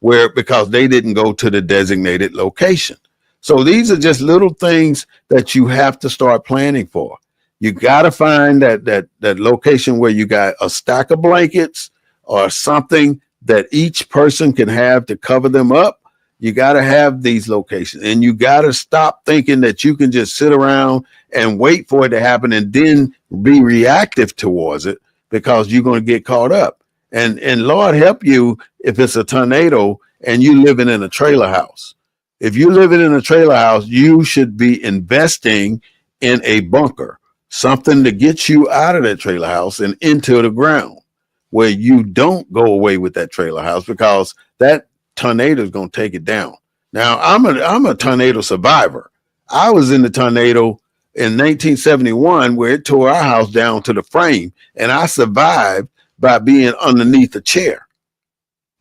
because they didn't go to the designated location. So these are just little things that you have to start planning for. You got to find that location where you got a stack of blankets or something that each person can have to cover them up. You got to have these locations, and you got to stop thinking that you can just sit around and wait for it to happen and then be reactive towards it because you're going to get caught up. And Lord help you if it's a tornado and you living in a trailer house. If you're living in a trailer house, you should be investing in a bunker, something to get you out of that trailer house and into the ground where you don't go away with that trailer house because that tornado is going to take it down. Now, I'm a tornado survivor. I was in the tornado in 1971 where it tore our house down to the frame, and I survived by being underneath the chair.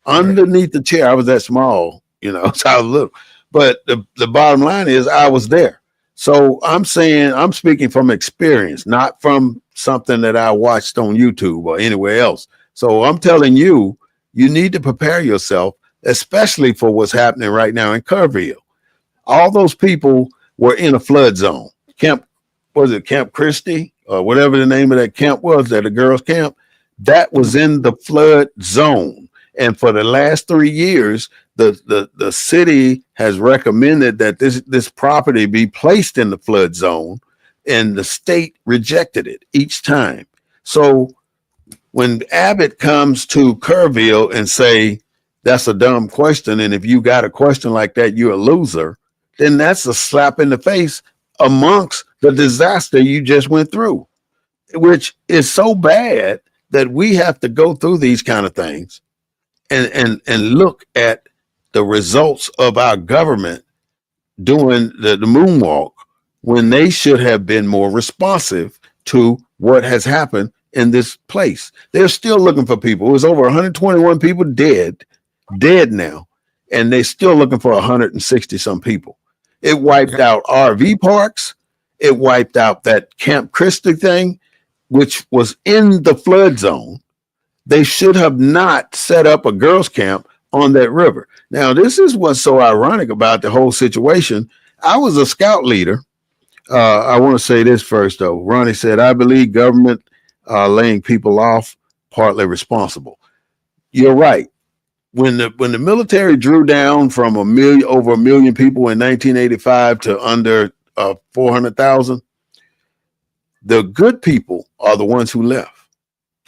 Underneath the chair, I was that small, so I was little. But the bottom line is I was there. So I'm speaking from experience, not from something that I watched on YouTube or anywhere else. So I'm telling you, you need to prepare yourself, especially for what's happening right now in Kerrville. All those people were in a flood zone. Camp Christie or whatever the name of that camp was, that a girls' camp, that was in the flood zone. And for the last 3 years, the city has recommended that this property be placed in the flood zone, and the state rejected it each time. So when Abbott comes to Kerrville and say that's a dumb question. And if you got a question like that, you're a loser. Then that's a slap in the face amongst the disaster you just went through, which is so bad that we have to go through these kind of things and look at the results of our government doing the moonwalk when they should have been more responsive to what has happened in this place. They're still looking for people. It was over 121 people dead now, and they're still looking for 160 some people. It wiped out RV parks. It wiped out that Camp Christie thing, which was in the flood zone. They should have not set up a girls' camp on that river. Now, this is what's so ironic about the whole situation. I was a scout leader. I want to say this first, though. Ronnie said, I believe government laying people off partly responsible. You're right. When the military drew down from over a million people in 1985 to under 400,000, the good people are the ones who left.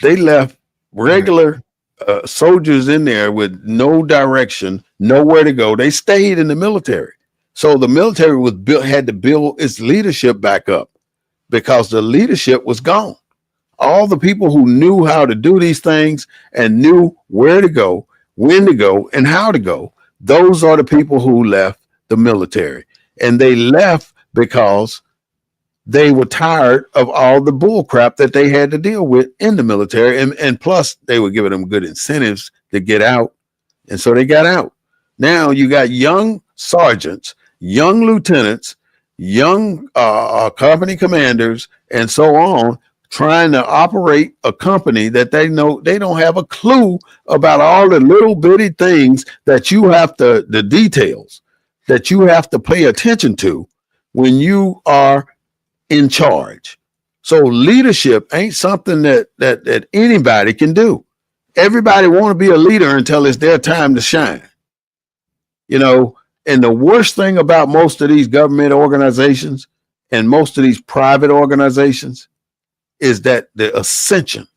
They left regular soldiers in there with no direction, nowhere to go. They stayed in the military. So the military had to build its leadership back up because the leadership was gone. All the people who knew how to do these things and knew where to go, when to go, and how to go, those are the people who left the military. And they left because they were tired of all the bull crap that they had to deal with in the military. And plus, they were giving them good incentives to get out. And so they got out. Now you got young sergeants, young lieutenants, young company commanders, and so on, trying to operate a company that they know they don't have a clue about all the little bitty things that you have to, the details that you have to pay attention to when you are in charge. So leadership ain't something that anybody can do. Everybody want to be a leader until it's their time to shine. You know, and the worst thing about most of these government organizations and most of these private organizations is that the ascension.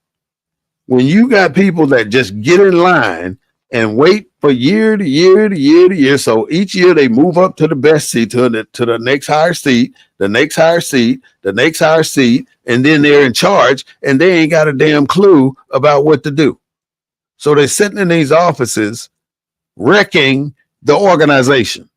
When you got people that just get in line and wait for year to year to year to year. So each year they move up to the best seat, to the next higher seat, the next higher seat, the next higher seat, and then they're in charge and they ain't got a damn clue about what to do. So they're sitting in these offices wrecking the organization.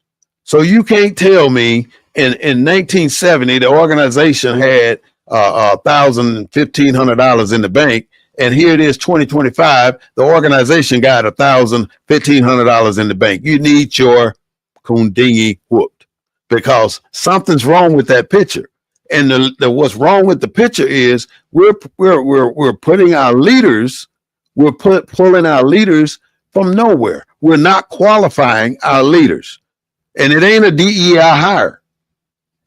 So you can't tell me in 1970 the organization had $1,000, $1,500 in the bank, and here it is 2025, the organization got $1,000, $1,500 in the bank. You need your kundingy whooped because something's wrong with that picture. And the what's wrong with the picture is we're putting our leaders, pulling our leaders from nowhere. We're not qualifying our leaders. And it ain't a DEI hire.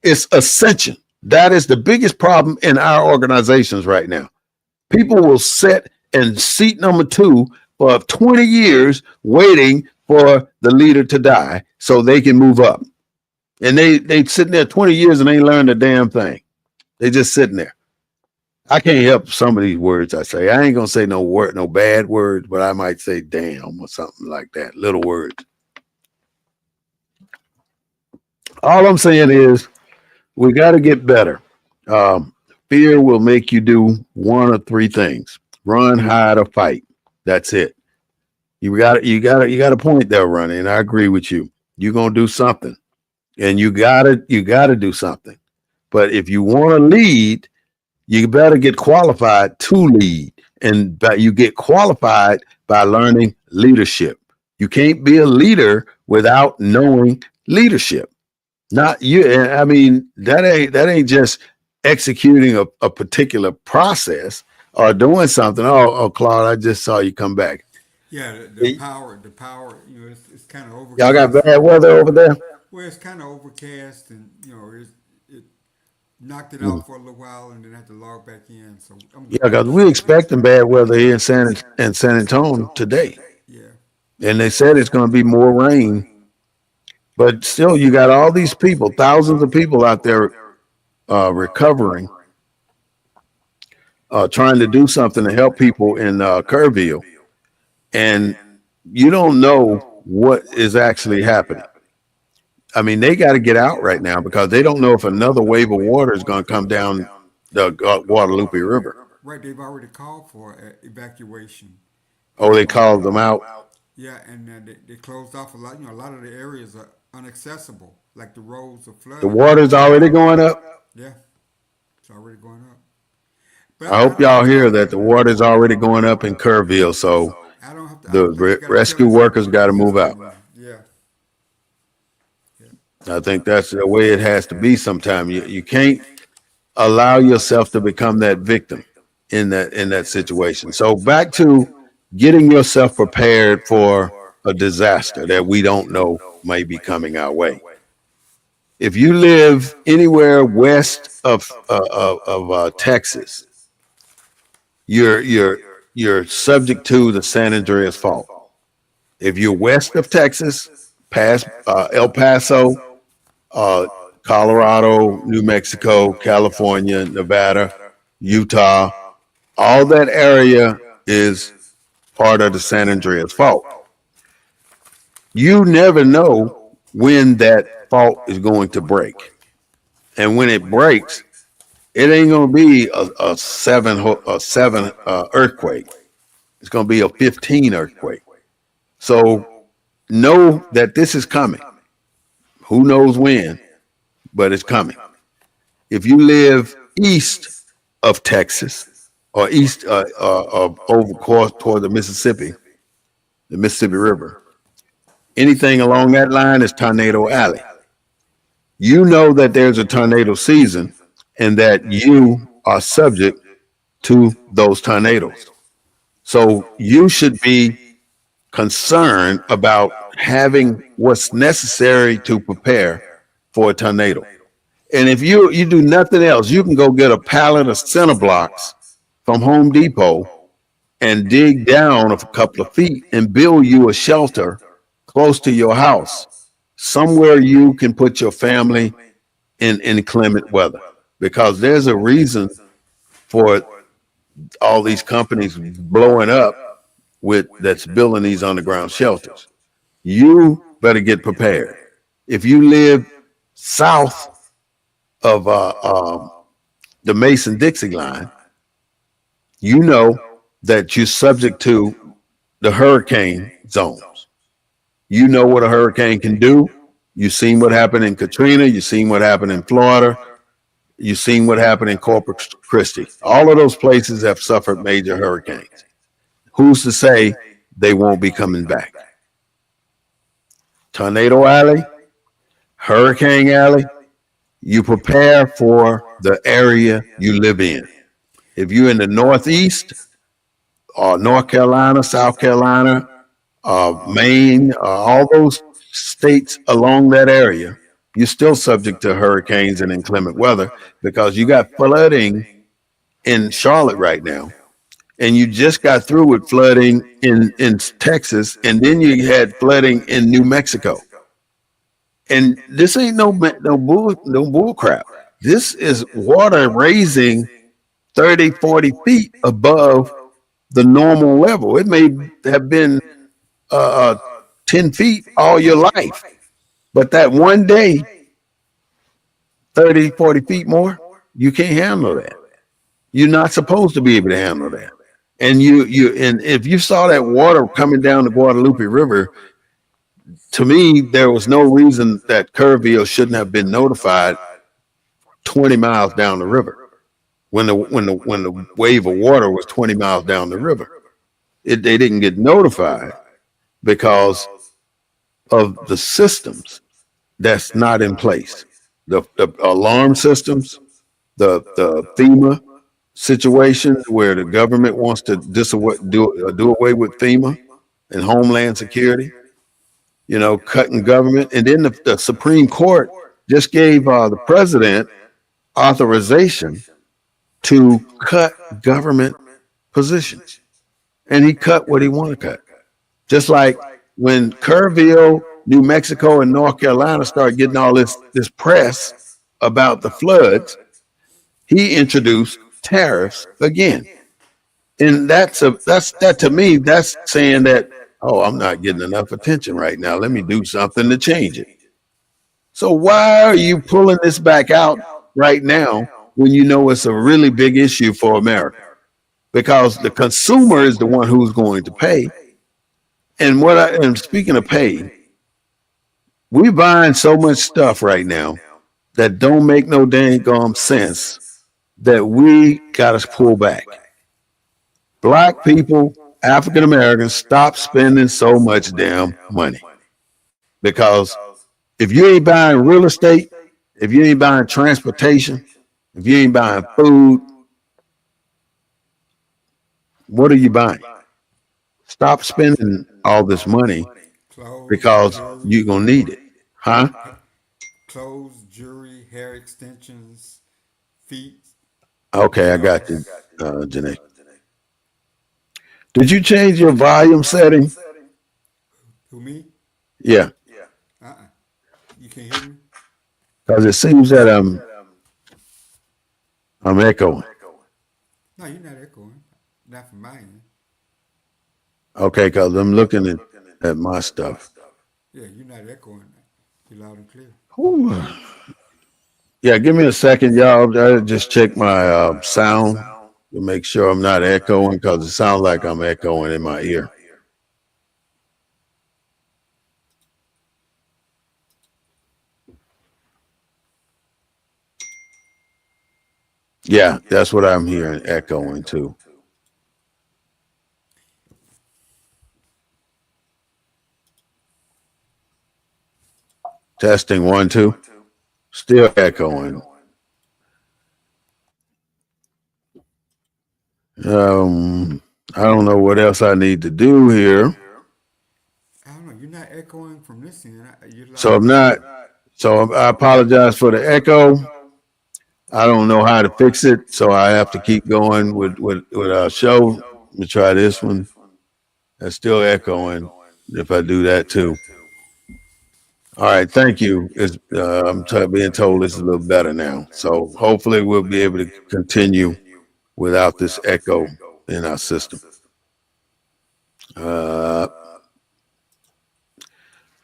It's ascension. That is the biggest problem in our organizations right now. People will sit in seat number 2 for 20 years waiting for the leader to die so they can move up. And they sitting there 20 years and ain't learned a damn thing. They just sitting there. I can't help some of these words I say. I ain't gonna say no bad words, but I might say damn or something like that. Little words. All I'm saying is we got to get better. Fear will make you do one of 3 things: run, hide, or fight. That's it. You got a point there, Ronnie, and I agree with you. You're gonna do something, and you gotta do something. But if you want to lead, you better get qualified to lead, and you get qualified by learning leadership. You can't be a leader without knowing leadership. Not you. I mean, that ain't just executing a particular process or doing something. Oh, Claude, I just saw you come back. Yeah, the power, you know, it's kind of overcast. Y'all got bad weather over there? Well, it's kind of overcast, and you know, it knocked it out for a little while, and then had to log back in. So Yeah, because we expecting bad weather here in San Antonio today, yeah, and they said it's going to be more rain. But still, you got all these people, thousands of people out there recovering, trying to do something to help people in Kerrville. And you don't know what is actually happening. I mean, they got to get out right now because they don't know if another wave of water is going to come down the Guadalupe River. Right, they've already called for evacuation. Oh, they called them out. Yeah, and they closed off a lot. You know, a lot of the areas are inaccessible, like the roads are The flooded. water's already going up. Yeah, it's already going up. I But hope y'all hear that the water's already going up in Kerrville. So I don't have to. I the don't think they got to tell rescue us workers anymore. got to It's move just out. yeah, yeah. I think that's the way it has to be sometime. You can't allow yourself to become that victim in that situation. So back to getting yourself prepared for a disaster that we don't know may be coming our way. If you live anywhere west of Texas, you're you're subject to the San Andreas Fault. If you're west of Texas, past El Paso, uh, Colorado, New Mexico, California, Nevada, Utah, all that area is part of the San Andreas Fault. You never know when that fault is going to break. And when it breaks, it ain't going to be a seven earthquake. It's going to be a 15 earthquake. So know that this is coming. Who knows when, but it's coming. If you live east of Texas or east over course toward the Mississippi River, anything along that line is Tornado Alley. You know that there's a tornado season and that you are subject to those tornadoes. So you should be concerned about having what's necessary to prepare for a tornado. And if you do nothing else, you can go get a pallet of center blocks from Home Depot and dig down a couple of feet and build you a shelter close to your house, somewhere you can put your family in inclement weather. Because there's a reason for all these companies blowing up with that's building these underground shelters. You better get prepared. If you live south of the Mason-Dixie line, you know that you're subject to the hurricane zones. You know what a hurricane can do. You've seen what happened in Katrina. You've seen what happened in Florida. You've seen what happened in Corpus Christi. All of those places have suffered major hurricanes. Who's to say they won't be coming back? Tornado Alley, Hurricane Alley, you prepare for the area you live in. If you're in the Northeast, or North Carolina, South Carolina, Maine, all those states along that area, you're still subject to hurricanes and inclement weather because you got flooding in Charlotte right now. And you just got through with flooding in Texas, and then you had flooding in New Mexico. And this ain't no bull crap. This is water raising 30, 40 feet above the normal level. It may have been uh, uh, 10 feet all your life, but that one day, 30, 40 feet more, you can't handle that. You're not supposed to be able to handle that. And and if you saw that water coming down the Guadalupe River, to me, there was no reason that Kerrville shouldn't have been notified 20 miles down the river when the wave of water was 20 miles down the river. They didn't get notified because of the systems that's not in place. The alarm systems, the FEMA situations where the government wants to do away with FEMA and Homeland Security, cutting government. And then the Supreme Court just gave the president authorization to cut government positions. And he cut what he wanted to cut. Just like when Kerrville, New Mexico, and North Carolina started getting all this press about the floods, he introduced tariffs again. And that to me, that's saying that Oh, I'm not getting enough attention right now. Let me do something to change it. So why are you pulling this back out right now when you know it's a really big issue for America? Because the consumer is the one who's going to pay. And speaking of pay, we buying so much stuff right now that don't make no dang gum sense that we got to pull back. Black people, African Americans, stop spending so much damn money. Because if you ain't buying real estate, if you ain't buying transportation, if you ain't buying food, what are you buying? Stop spending all this money Clothes, because you're jewelry, going to need it. Huh? clothes, jewelry, hair extensions, feet, Okay, I got you, nails. Janae. Did you change your volume setting? Who, me? Yeah, Uh-uh. You can't hear me? because it seems that I'm echoing. No, you're not echoing. Not from my end. Okay, because I'm looking at my stuff. Yeah, you're not echoing. You're loud and clear. Whew. Yeah, give me a second, y'all. I just check my sound to make sure I'm not echoing because it sounds like I'm echoing in my ear. Yeah, that's what I'm hearing, echoing too. Testing one, two. Still echoing. I don't know what else I need to do here. I don't know. You're not echoing from this end. You're So loud I'm and not. clear. So I apologize for the echo. I don't know how to fix it, so I have to keep going with our show. Let me try this one. That's still echoing. If I do that too. All right, thank you. Being told this is a little better now. So hopefully we'll be able to continue without this echo in our system. Uh,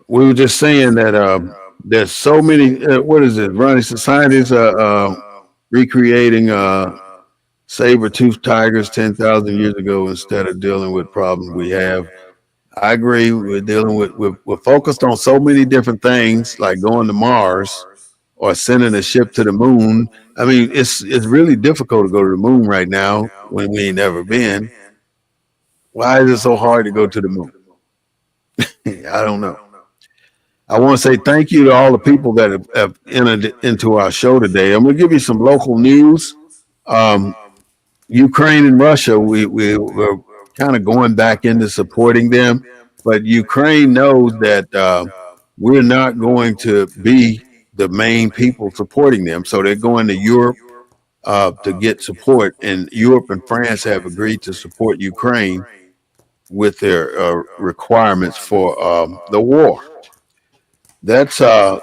we were just saying that there's so many. What is it? Running societies recreating saber-toothed tigers 10,000 years ago instead of dealing with problems we have. I agree. We're focused on so many different things like going to Mars or sending a ship to the moon. I mean, it's really difficult to go to the moon right now when we ain't never been. Why is it so hard to go to the moon? I don't know. I want to say thank you to all the people that have entered into our show today. I'm going to give you some local news. Um, Ukraine and Russia, we're kind of going back into supporting them, but Ukraine knows that we're not going to be the main people supporting them. So they're going to Europe to get support, and Europe and France have agreed to support Ukraine with their requirements for the war. That's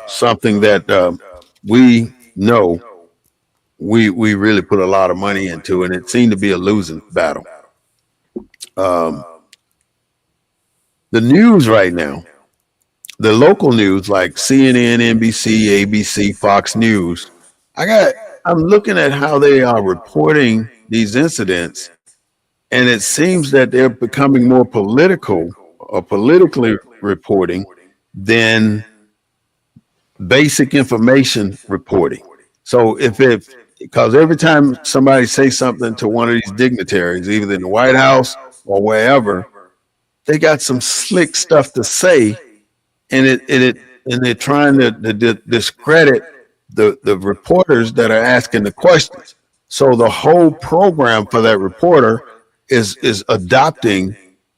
something that we know we really put a lot of money into, and it seemed to be a losing battle. Um, the news right now, the local news like CNN, NBC, ABC, Fox News, I'm looking at how they are reporting these incidents, and it seems that they're becoming more political or politically reporting than basic information reporting. So because every time somebody says something to one of these dignitaries, either in the White House or wherever, they got some slick stuff to say, and and they're trying to discredit the reporters that are asking the questions. So the whole program for that reporter is adopting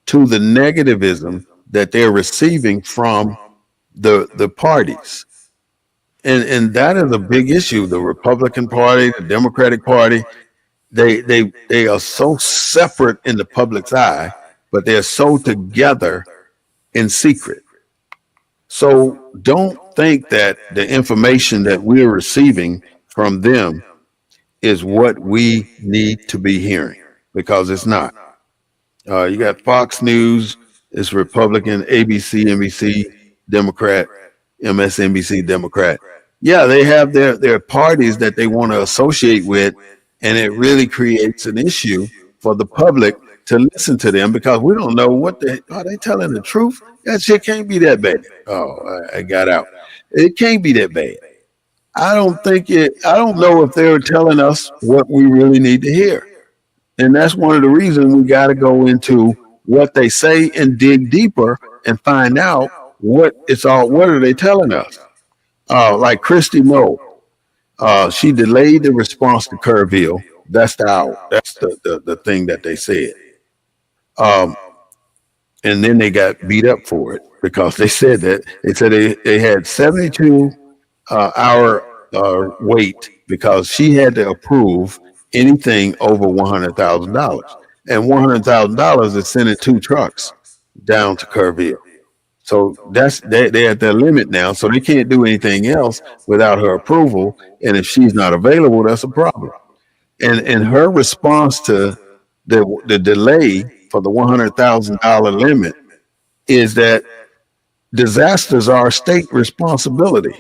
to the negativism that they're receiving from the parties. And that is a big issue. The Republican Party, the Democratic Party, they are so separate in the public's eye, but they're so together in secret. So don't think that the information that we're receiving from them is what we need to be hearing, because it's not. You got Fox News. It's Republican, ABC, NBC, Democrat, MSNBC, Democrat. Yeah, they have their parties that they want to associate with, and it really creates an issue for the public to listen to them because we don't know are they telling the truth? That shit can't be that bad. Oh, I got out. It can't be that bad. I don't know if they're telling us what we really need to hear. And that's one of the reasons we got to go into what they say and dig deeper and find out what are they telling us? Like Christy Moe, she delayed the response to Kerrville. That's the thing that they said. Um, and then they got beat up for it because they said they had 72 hour wait because she had to approve anything over $100,000, and $100,000 is sending 2 trucks down to Kerrville. So they're at their limit now, so they can't do anything else without her approval. And if she's not available, that's a problem. And her response to the delay for the $100,000 limit is that disasters are a state responsibility,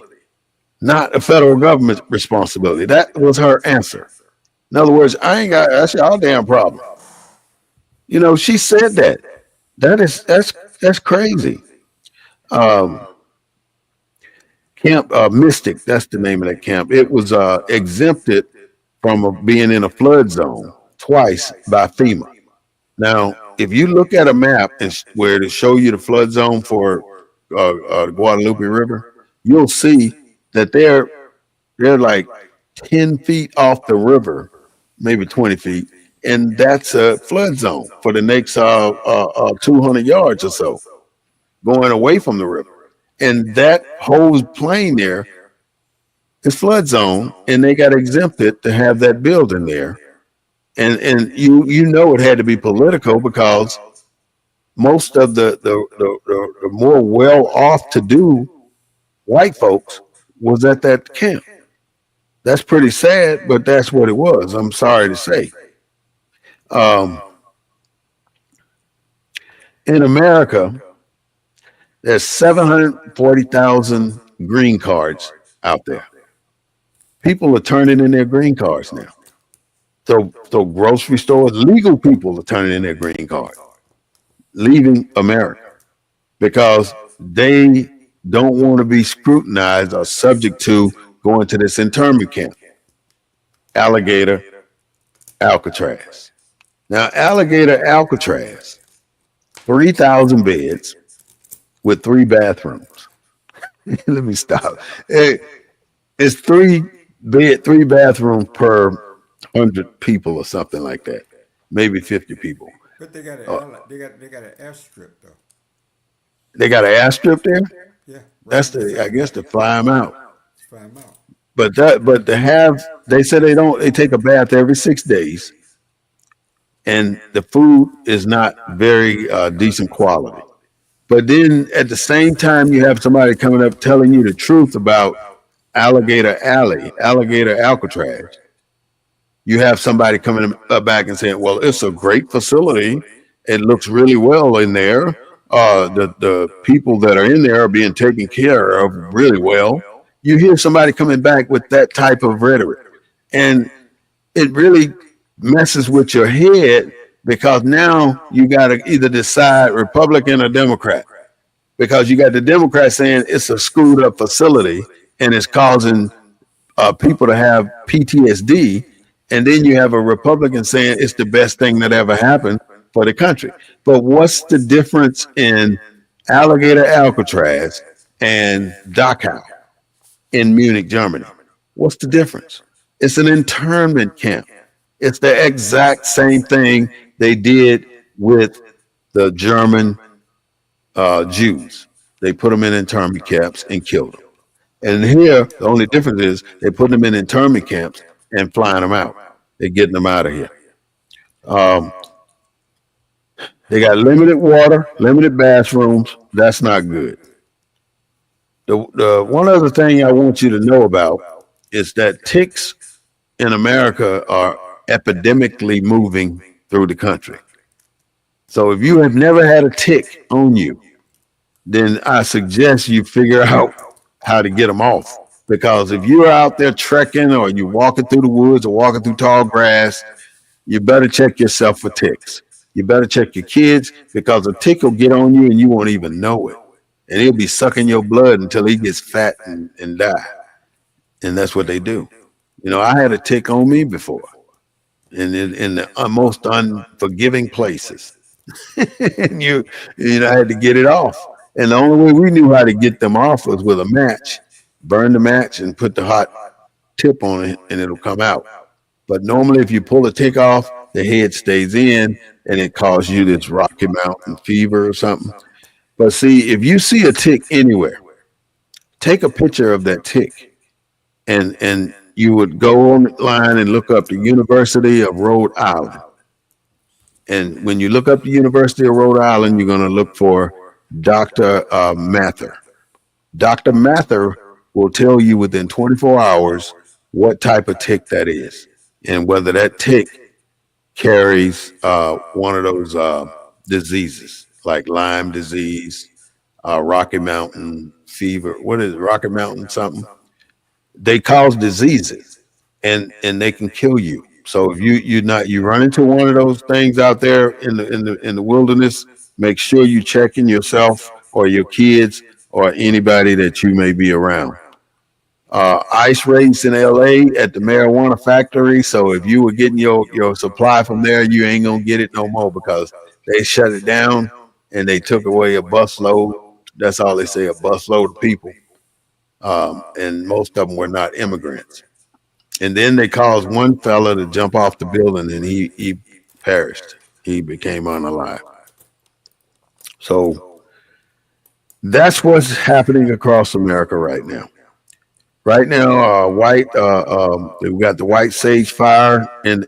not a federal government responsibility. That was her answer. In other words, I ain't got that's y'all damn problem. You know, she said that. That's crazy. Um, Camp Mystic, that's the name of that camp. It was exempted from being in a flood zone twice by FEMA. Now, if you look at a map where to show you the flood zone for Guadalupe River, you'll see that they're like 10 feet off the river, maybe 20 feet, and that's a flood zone for the next 200 yards or so, going away from the river. And that whole plain there is flood zone, and they got exempted to have that building there. And you know it had to be political because most of the more well off to do white folks was at that camp. That's pretty sad, but that's what it was. I'm sorry to say. Um, in America, there's 740,000 green cards out there. People are turning in their green cards now. So grocery stores, legal people are turning in their green card, leaving America because they don't want to be scrutinized or subject to going to this internment camp, Alligator, Alcatraz. Now, Alligator, Alcatraz, 3,000 beds with 3 bathrooms. Let me stop. It's 3 bathrooms per 100 people or something like that, maybe 50 people. But they got an airstrip though. They got an airstrip there. Yeah, right. That's I guess to fly them out. Fly them out. But to have, they said they take a bath every 6 days, and the food is not very decent quality. But then at the same time, you have somebody coming up telling you the truth about Alligator Alley, Alligator Alcatraz. You have somebody coming back and saying, well, it's a great facility. It looks really well in there. The people that are in there are being taken care of really well. You hear somebody coming back with that type of rhetoric. And it really messes with your head because now you got to either decide Republican or Democrat. Because you got the Democrat saying it's a screwed up facility and it's causing people to have PTSD. And then you have a Republican saying it's the best thing that ever happened for the country. But what's the difference in Alligator Alcatraz and Dachau in Munich, Germany? What's the difference? It's an internment camp. It's the exact same thing they did with the German Jews. They put them in internment camps and killed them. And here, the only difference is they put them in internment camps and flying them out. They're getting them out of here. They got limited water, limited bathrooms. That's not good. The one other thing I want you to know about is that ticks in America are epidemically moving through the country. So if you have never had a tick on you, then I suggest you figure out how to get them off. Because if you're out there trekking or you're walking through the woods or walking through tall grass, you better check yourself for ticks. You better check your kids because a tick will get on you and you won't even know it. And he'll be sucking your blood until he gets fat and die. And that's what they do. You know, I had a tick on me before in the most unforgiving places. And you know, I had to get it off. And the only way we knew how to get them off was with a match. Burn the match and put the hot tip on it and it'll come out. But normally if you pull the tick off, the head stays in and it causes you this Rocky Mountain fever or something. But see, if you see a tick anywhere, take a picture of that tick and you would go online and look up the University of Rhode Island. And when you look up the University of Rhode Island, you're going to look for Dr. Mather. Dr. Mather will tell you within 24 hours what type of tick that is and whether that tick carries one of those diseases like Lyme disease, Rocky Mountain fever. What is it? Rocky Mountain something? They cause diseases and they can kill you. So if you run into one of those things out there in the wilderness, make sure you checking yourself or your kids or anybody that you may be around. Ice raids in LA at the marijuana factory. So if you were getting your supply from there, you ain't gonna get it no more because they shut it down and they took away a busload. That's all they say, a busload of people. And most of them were not immigrants. And then they caused one fella to jump off the building and he perished. He became unalive. So that's what's happening across America right now. Right now, we got the White Sage Fire in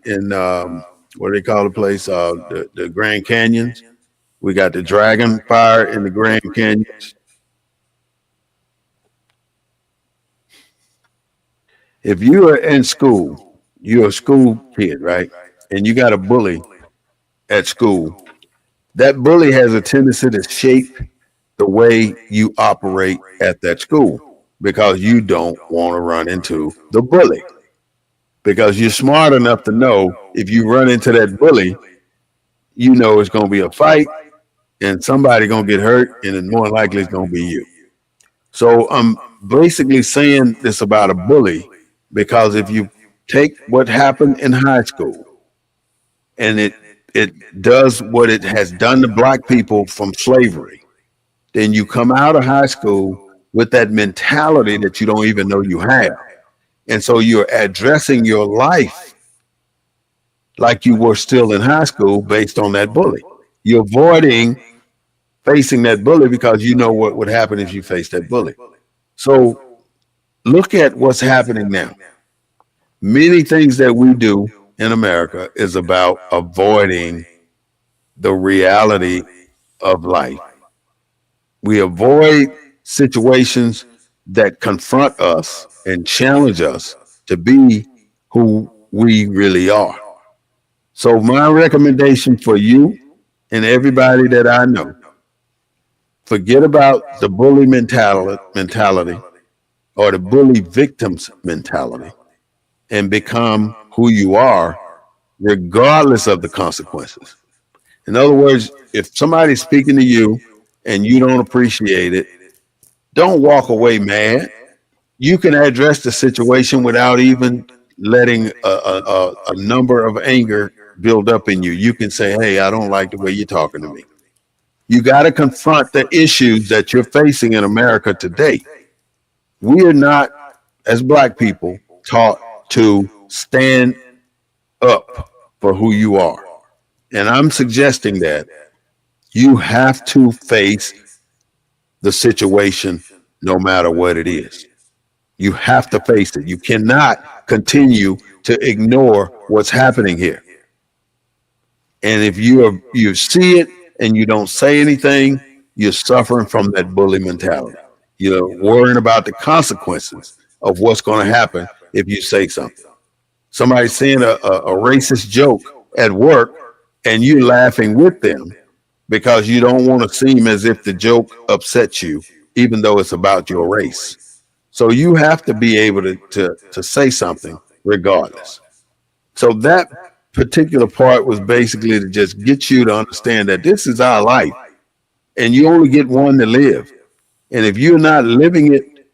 what do they call the place? The Grand Canyons. We got the Dragon Fire in the Grand Canyons. If you are in school, you're a school kid, right? And you got a bully at school. That bully has a tendency to shape the way you operate at that school because you don't want to run into the bully. Because you're smart enough to know if you run into that bully, you know it's going to be a fight and somebody going to get hurt and it's more likely it's going to be you. So I'm basically saying this about a bully because if you take what happened in high school and it does what it has done to black people from slavery, then you come out of high school with that mentality that you don't even know you have. And so you're addressing your life like you were still in high school based on that bully. You're avoiding facing that bully because you know what would happen if you faced that bully. So look at what's happening now. Many things that we do in America is about avoiding the reality of life. We avoid situations that confront us and challenge us to be who we really are. So my recommendation for you and everybody that I know, forget about the bully mentality or the bully victims mentality and become who you are regardless of the consequences. In other words, if somebody's speaking to you and you don't appreciate it, don't walk away mad. You can address the situation without even letting a number of anger build up in you. You can say, hey, I don't like the way you're talking to me. You got to confront the issues that you're facing in America today. We are not, as black people, taught to stand up for who you are. And I'm suggesting that you have to face the situation no matter what it is. You have to face it. You cannot continue to ignore what's happening here. And if you see it and you don't say anything, you're suffering from that bully mentality. You're worrying about the consequences of what's going to happen if you say something. Somebody's saying a racist joke at work and you're laughing with them. because you don't want to seem as if the joke upsets you, even though it's about your race. So you have to be able to say something regardless. So that particular part was basically to just get you to understand that this is our life and you only get one to live. And if you're not living it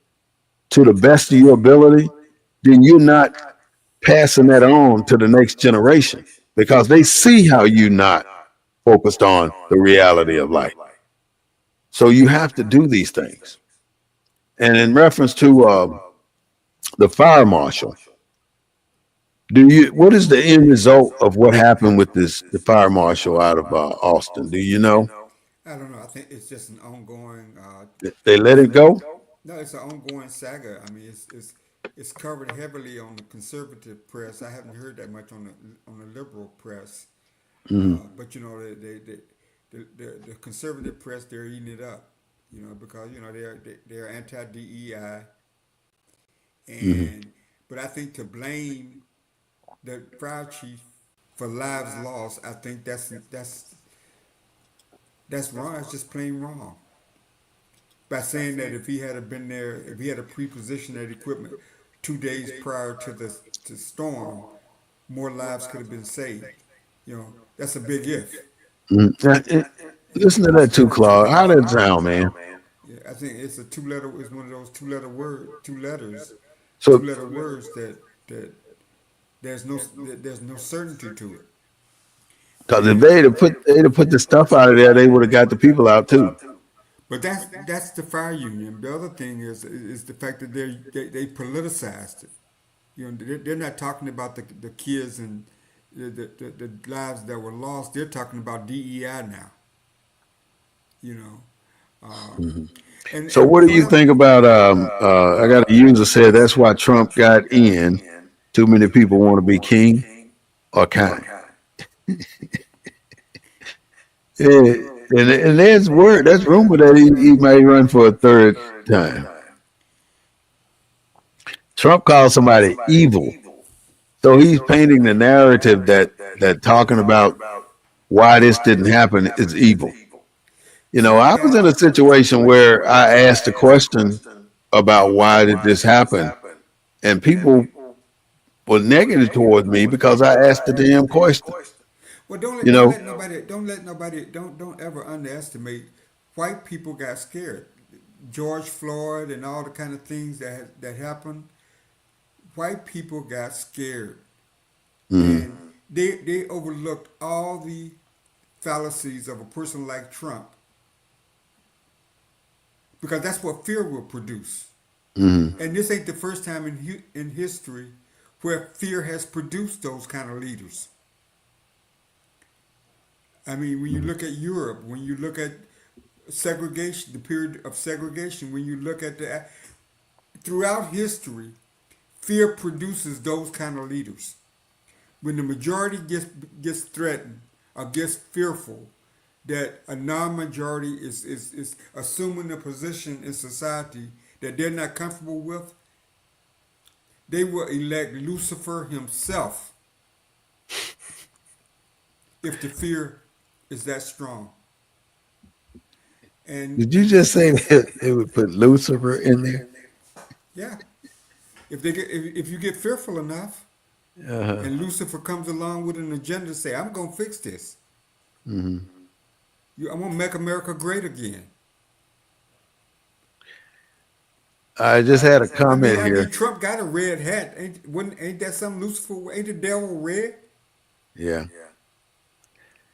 to the best of your ability, then you're not passing that on to the next generation because they see how you're not focused on the reality of life. So you have to do these things. And in reference to the fire marshal, do you? What is the end result of what happened with this the fire marshal out of Austin? Do you know? I don't know. I think it's just an ongoing. They let it go. No, it's an ongoing saga. I mean, it's covered heavily on the conservative press. I haven't heard that much on the liberal press. Mm-hmm. But you know, the conservative press, they're eating it up. You know, because you know they're anti DEI, Mm-hmm. and but I think to blame the fire chief for lives lost, I think that's wrong. It's just plain wrong. By saying that if he had been there, if he had a prepositioned that equipment 2 days prior to the storm, more lives could have been saved. You know, that's a big if. Mm-hmm. Listen to that too, Claude. How did it sound, man? Yeah, I think it's a two letter. It's one of those two letters, So, 2 letter words that there's no certainty to it. because if And they'd have put the stuff out of there, they would have got the people out too. but that's the fire union. The other thing is the fact that they politicized it. You know, they're not talking about the kids and the lives that were lost. They're talking about DEI now. You know, um, Mm-hmm. So, and what do you think about? I got a user said that's why Trump got in. Too many people want to be king or kind. Yeah, and there's word, that's rumor that he may run for a third time. Trump called somebody evil, so he's painting the narrative that talking about why this didn't happen is evil. You know, Trump I was in a situation where I asked a question about why did this happen, and people were negative towards me because I asked the damn question. well, You know, don't ever underestimate. White people got scared. George Floyd and all the kind of things that happened. White people got scared, mm-hmm, and they overlooked all the fallacies of a person like Trump because that's what fear will produce. mm-hmm, And this ain't the first time in history where fear has produced those kind of leaders. I mean, when you look at Europe, when you look at segregation, the period of segregation, when you look at the throughout history, fear produces those kind of leaders. When the majority gets threatened or gets fearful, that a non-majority is assuming a position in society that they're not comfortable with, they will elect Lucifer himself if the fear is that strong. And did you just say that they would put Lucifer in there? yeah, if you get fearful enough, Uh-huh. and Lucifer comes along with an agenda to say, "I'm gonna fix this. Mm-hmm. I'm gonna make America great again." I just had a comment I here. mean, Trump got a red hat. Ain't that some Lucifer? Ain't the devil red? Yeah.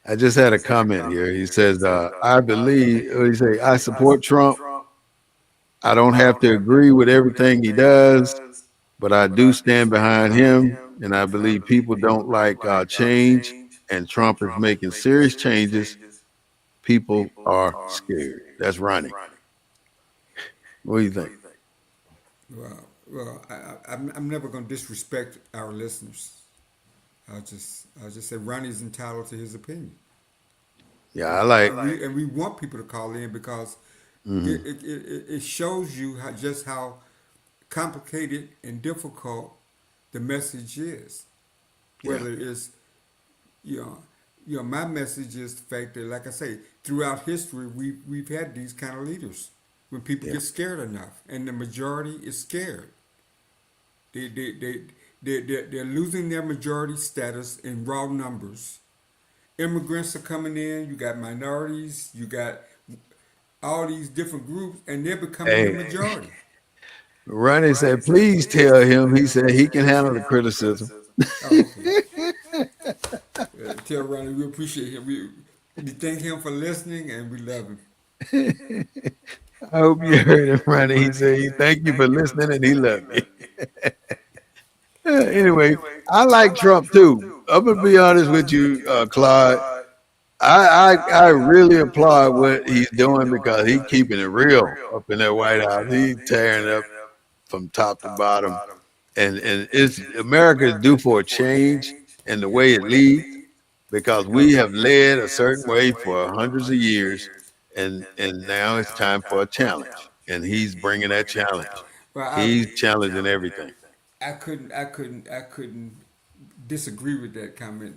I just had a comment here. He says, I believe, what do you say, I support Trump. I don't have to agree with everything he does, but I do stand behind him. And I believe people don't like change. And Trump is making serious changes. People are scared. That's Ronnie. What do you think? I'm never gonna disrespect our listeners. I'll just say Ronnie's entitled to his opinion, Yeah, I like. and we want people to call in because Mm-hmm, it shows you just how complicated and difficult the message is. yeah. Whether it's you know my message is the fact that, like I say, throughout history, we've had these kind of leaders when people Yeah. get scared enough, and the majority is scared. They they they they're losing their majority status in raw numbers. Immigrants are coming in. You got minorities. You got all these different groups, and they're becoming the Hey, majority. Ronnie said, please tell him. He said he can handle the criticism. Oh, okay. Tell Ronnie we appreciate him. We thank him for listening, and we love him. I hope you heard him, Ronnie. He said, thank you for listening and he loved you. Anyway, I like Trump too. I'm going to be honest with you, Claude. I really applaud what he's doing because he's keeping it real up in that White House. He's tearing it up from top to bottom. And it's America is due for a change in the way it leads because we have led a certain way for hundreds of years, and now it's time for a challenge. And he's bringing that challenge. Well, He's challenging everything. I couldn't disagree with that comment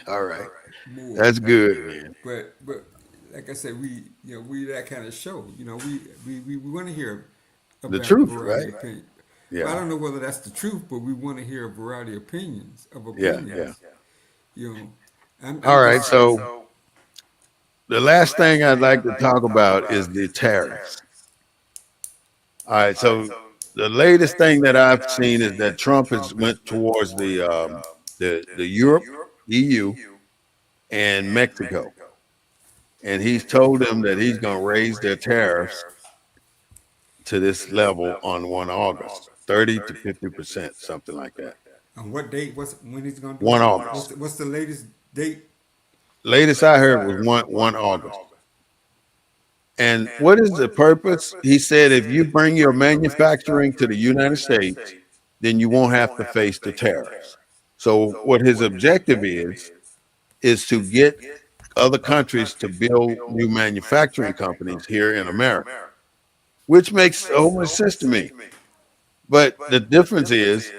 All right, more. that's good, man. But like I said, we that kind of show. We want to hear a The variety truth, of right? opinions. Well, I Yeah, don't know whether that's the truth, but we want to hear a variety of yeah, yeah. opinions. You know, All I'm right, just so the last thing I'd like to talk about is the tariffs. All right, so the latest thing that I've seen is that Trump has went towards the Europe, EU, and Mexico, and he's told them that he's going to raise their tariffs to this level on 1 August, 30 to 50%, something like that. on what date? When he's going to do it? 1 August. What's the latest date? Latest I heard was one August. And what is the purpose? He said if you bring your manufacturing to the United States, then you won't have to face the tariffs. So what his objective is to get other countries to build new manufacturing companies here in America, which makes so much sense to me. But the difference is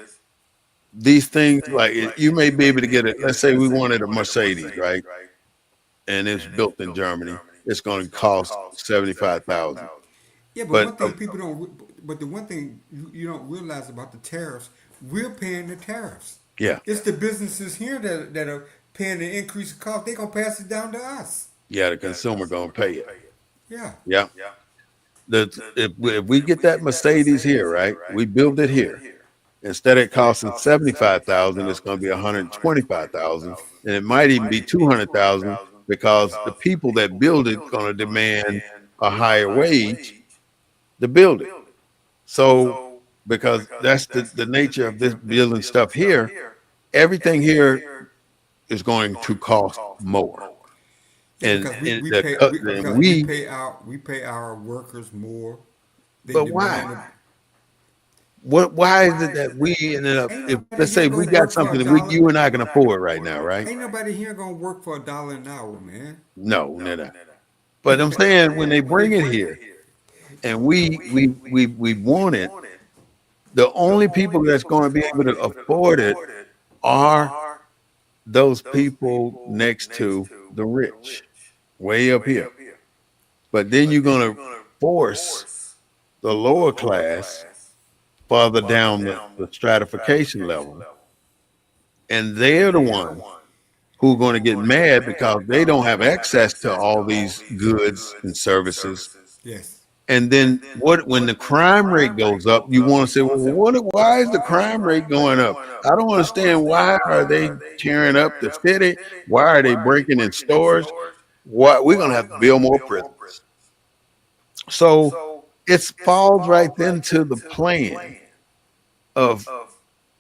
these things like you may be able to get it. Let's say we wanted a Mercedes, right? And it's built in Germany. It's going to cost 75,000. Yeah, but But one thing people don't. But the one thing you don't realize about the tariffs, we're paying the tariffs. yeah, It's the businesses here that are paying the increase of cost. They're gonna pass it down to us. yeah, the consumer going to pay it. Yeah. Yeah. If we get that Mercedes here, right? We build it here. Instead of it costing 75,000, it's going to be 125,000, and it might even be 200,000 because the people that build it going to demand a higher wage to build it. So because that's the nature of this building stuff here, everything here is going to cost more. Yeah, And, because and the cut and we pay our workers more. They but why? demand. Why is it that we ended up Ain't if nobody let's here say we gonna got work for a something that we dollar. you and I can afford right now, right? Ain't nobody here gonna work for $1 an hour, man. No, no, no. But I'm saying when they bring it here and we want it, the only people that's going to be able to afford it are those people next to the rich, way up here. But then you're going to force the lower class farther down the stratification level, and they're the ones who are going to get mad because they don't have access to all these goods and services. Yes. And then what when the crime rate goes up, you want to say, well, why is the crime rate going up? I don't understand why are they tearing up the city? Why are they breaking in stores? What we're gonna have to build more prisons. So it falls right into the plan of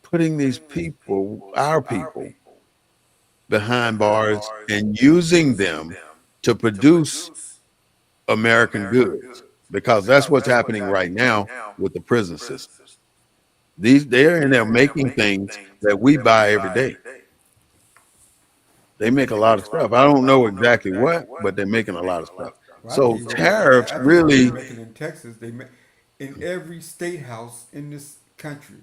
putting these people, our people, behind bars and using them to produce American goods because that's what's happening right now with the prison system. They're in there making things that we buy every day. They make a lot of stuff. I don't know exactly what, but they're making a lot of stuff. Well, I tell So you what, tariffs I tell you what they're really, making in Texas. They make in every state house in this country.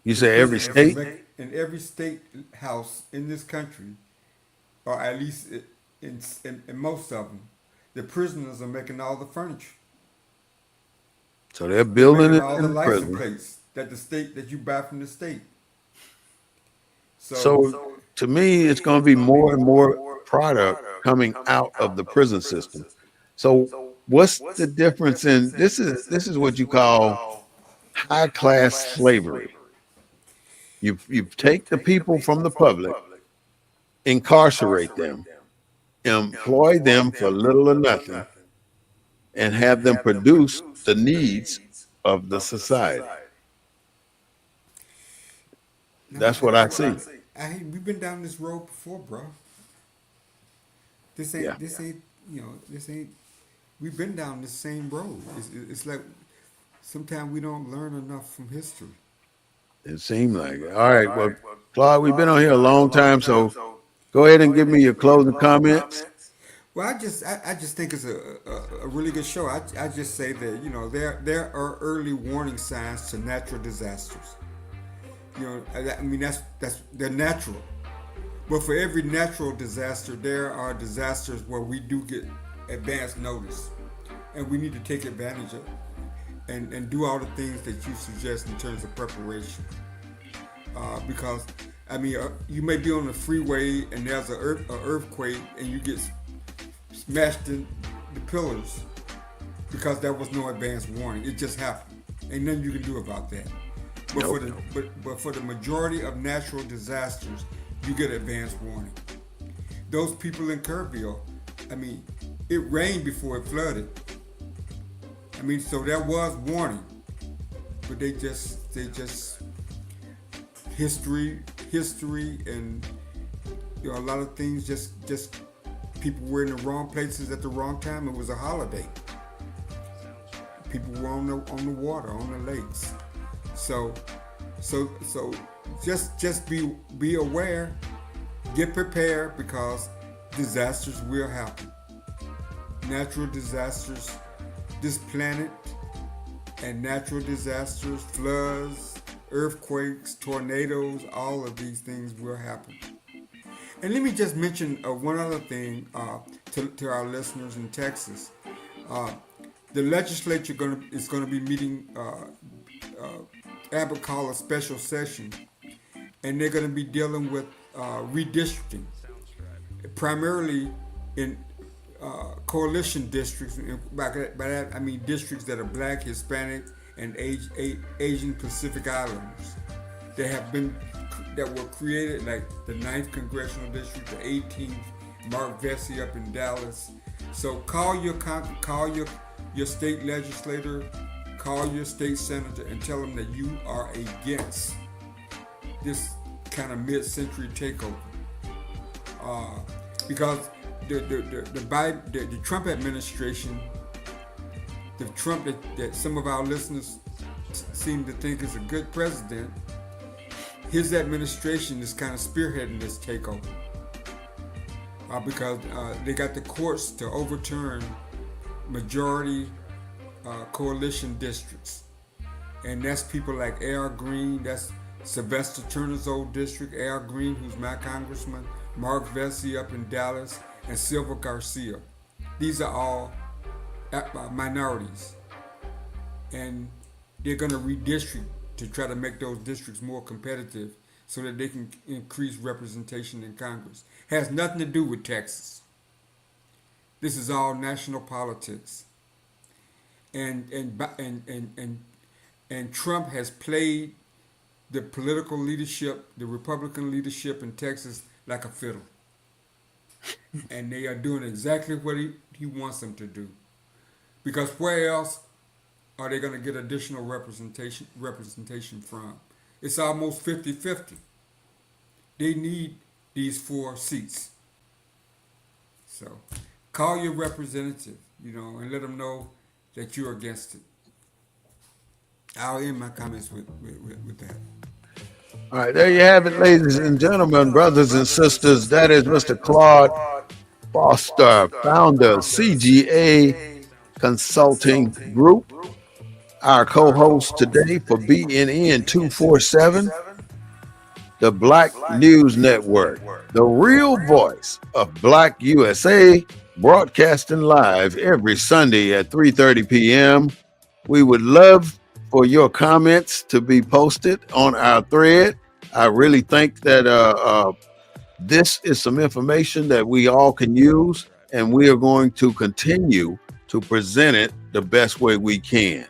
you The say every prisoners are state? in every state house in this country. or at least in most of them, the prisoners are making all the furniture. So they're They're building making it all in the the license prison. plates that you buy from the state. So So to me, it's going to be more and more product coming out of the prison system. So what's the difference in this is what you call high class slavery. You take the people from the public, incarcerate them, employ them for little or nothing, and have them produce the needs of the society. no, That's what I see. we've been down this road before, bro. Yeah, This ain't this ain't. We've been down the same road. It's like sometimes we don't learn enough from history. it seemed like it. All right. Well, Claude, we've been on here a long time, so go ahead and give me your closing comments. Well, I just think it's a really good show. I just say that there are early warning signs to natural disasters. I mean that's they're natural, but for every natural disaster, there are disasters where we do get advance notice, and we need to take advantage of and do all the things that you suggest in terms of preparation. Because I mean, you may be on the freeway and there's a earthquake and you get smashed in the pillars because there was no advance warning. It just happened. Ain't nothing you can do about that. But Nope. but for the majority of natural disasters, you get advance warning. Those people in Kerrville, I mean, it rained before it flooded. I mean, so there was warning, but they just history, and a lot of things just people were in the wrong places at the wrong time. It was a holiday. People were on the water, on the lakes. So just be aware, get prepared because disasters will happen. Natural disasters, this planet, and natural disasters, floods, earthquakes, tornadoes, all of these things will happen. And let me just mention one other thing to our listeners in Texas. The legislature is going to be meeting. Abbott called a special session, and they're going to be dealing with redistricting, primarily in coalition districts. By that I mean districts that are Black, Hispanic, and Asian Pacific Islanders. That were created, like the 9th Congressional District, the 18th, Mark Vesey up in Dallas. So call your state legislator, call your state senator, and tell them that you are against this kind of mid-century takeover. Because the Trump administration, the Trump that some of our listeners seem to think is a good president, his administration is kind of spearheading this takeover because they got the courts to overturn majority coalition districts, and that's people like Al Green, that's Sylvester Turner's old district, Al Green, who's my congressman, Mark Vesey up in Dallas, and Silva Garcia. These are all minorities, and they're going to redistrict to try to make those districts more competitive so that they can increase representation in Congress. Has nothing to do with Texas. This is all national politics. And Trump has played the political leadership, the Republican leadership in Texas like a fiddle. And they are doing exactly what he wants them to do. Because where else are they going to get additional representation from? It's almost 50-50. They need these 4 seats. So call your representative, and let them know that you're against it. I'll end my comments with that. All right, there you have it, ladies and gentlemen, brothers and sisters. That is Mr. Claude Foster, founder of CGA Consulting Group, our co-host today for BNN 247. the Black News Network, the real voice of Black USA, broadcasting live every Sunday at 3:30 p.m. We would love for your comments to be posted on our thread. I really think that this is some information that we all can use, and we are going to continue to present it the best way we can.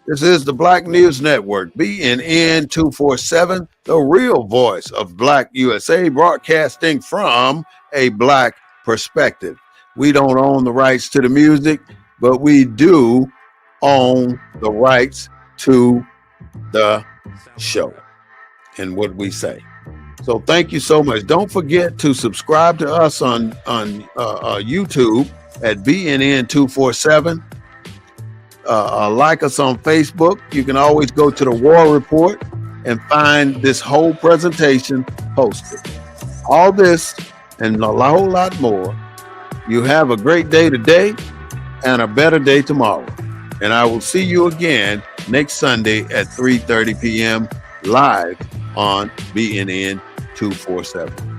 This is the Black News Network, BNN 247, the real voice of Black USA, broadcasting from a Black perspective. We don't own the rights to the music, but we do own the rights to the show and what we say. So thank you so much. Don't forget to subscribe to us on YouTube at BNN 247. Like us on Facebook. You can always go to the War Report and find this whole presentation posted. All this and a whole lot more. You have a great day today and a better day tomorrow. And I will see you again next Sunday at 3:30 p.m. live on BNN 247.